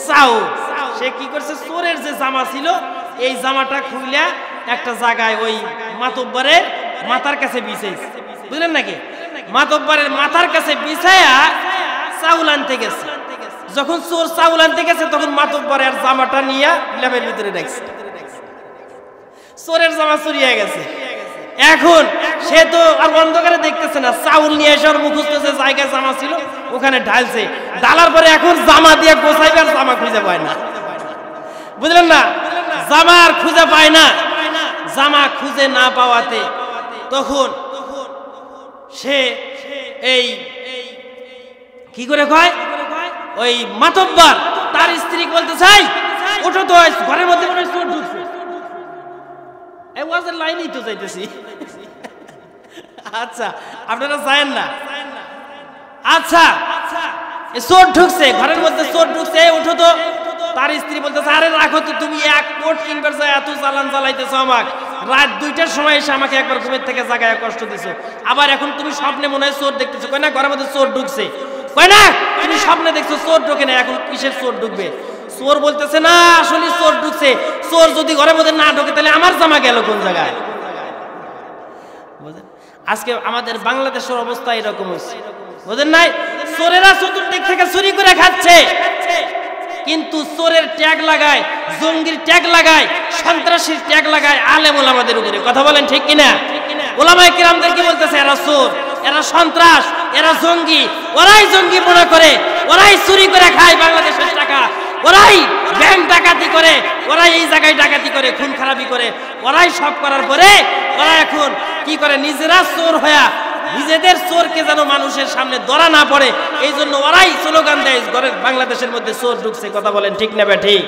চাউল। সে কি করছে, চোরের যে জামা ছিল এই জামাটা খুলে একটা জায়গায় ওই মাতব্বরের মাথার কাছে বিছাইছে, বুঝলেন নাকি, মাতব্বরের মাথার কাছে বিছায়া চাউল আনতে গেছে। যখন চোর চাউল আনতে গেছে তখন মাতব্বরের জামাটা নিয়ে ল্যাবের ভিতরে রাখছে, চোরের জামা চুরি হয়ে গেছে। এখন সে তো আর অন্ধকারে দেখতেছে না, চাউল নিয়ে এসে ওর মুখস্থ যে জায়গায় জামা ছিল ওখানে ঢালছে, ঢালার পরে এখন জামা দিয়ে গোছাইবে আর জামা খুঁজে পায় না, বুঝলেন না, জামা আর খুঁজে পায় না। জামা খুঁজে না পাওয়াতে তখন সে এই কি করে কয়, ওই মাতব্বর তার স্ত্রী বলতে চাই ওঠো তো, ঘরের মধ্যে মনে হয় চোর ঢুকছে, এই ওয়াজের লাইনই তো যাইতেছি। আচ্ছা আপনারা যায়েন না, আচ্ছা চোর ঢুকছে, ঘরের মধ্যে চোর ঢুকছে, ওঠো তো। তার স্ত্রী বলতেছে আরে রাখো তো, তুমি এক কোট কিনবার যায় এত চালান চালাইতেছো আমাকে, রাত 2টার সময় এসে আমাকে একবার ঘুমের থেকে জাগায় কষ্ট দিছো, আবার এখন তুমি স্বপ্নে মনে হয় চোর দেখতেছো, কয় না ঘরের মধ্যে চোর ঢুকছে, কয় না তুমি স্বপ্নে দেখছো চোর ঢোকে না, এখন কিসের চোর ঢুকবে? চোর বলতেছে না আসলে চোর ঢুকছে, চোর যদি ঘরের মধ্যে না ঢোকে তাহলে আমার জামা গেল কোন জায়গায়? আজকে আমাদের বাংলাদেশের অবস্থা এরকম হচ্ছে, বুঝেন নাই? চোরেরা চতুর্দিক থেকে চুরি করে খাচ্ছে, কিন্তু চোরের ট্যাগ লাগায়, জঙ্গির ট্যাগ লাগায়, সন্ত্রাসীর ট্যাগ লাগায় আলেম ওলামাদের উপরে। কথা বলেন ঠিক কিনা? ওলামায়ে কিরামদের কি বলতেছে? এরা চোর, এরা সন্ত্রাস, এরা জঙ্গি, ওরাই জঙ্গি মনে করে, ওরাই চুরি করে খায় বাংলাদেশের টাকা, ওরাই ব্যাংক ডাকাতি করে, ওরাই এই জায়গায় ডাকাতি করে, খুন খারাপি করে, ওরাই সব করার পরে ওরা এখন কি করে? নিজেরা চোর হয়ে নিজেদের চোরকে যেন মানুষের সামনে ধরা না পড়ে, এই জন্য ওরাই স্লোগান দেয় বাংলাদেশের মধ্যে চোর ঢুকছে। কথা বলেন ঠিক না ঠিক?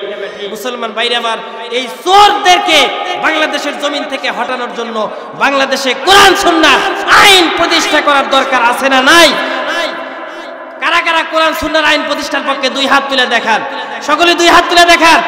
মুসলমান ভাইরা আমার, এই চোরদেরকে বাংলাদেশের জমিন থেকে হটানোর জন্য বাংলাদেশে কোরআন সুন্নাহ আইন প্রতিষ্ঠা করার দরকার আছে না নাই? কারা কারা কোরআন সুন্নাহর আইন প্রতিষ্ঠার পক্ষে দুই হাত তুলে দেখান, সকলে দুই হাত তুলে দেখান।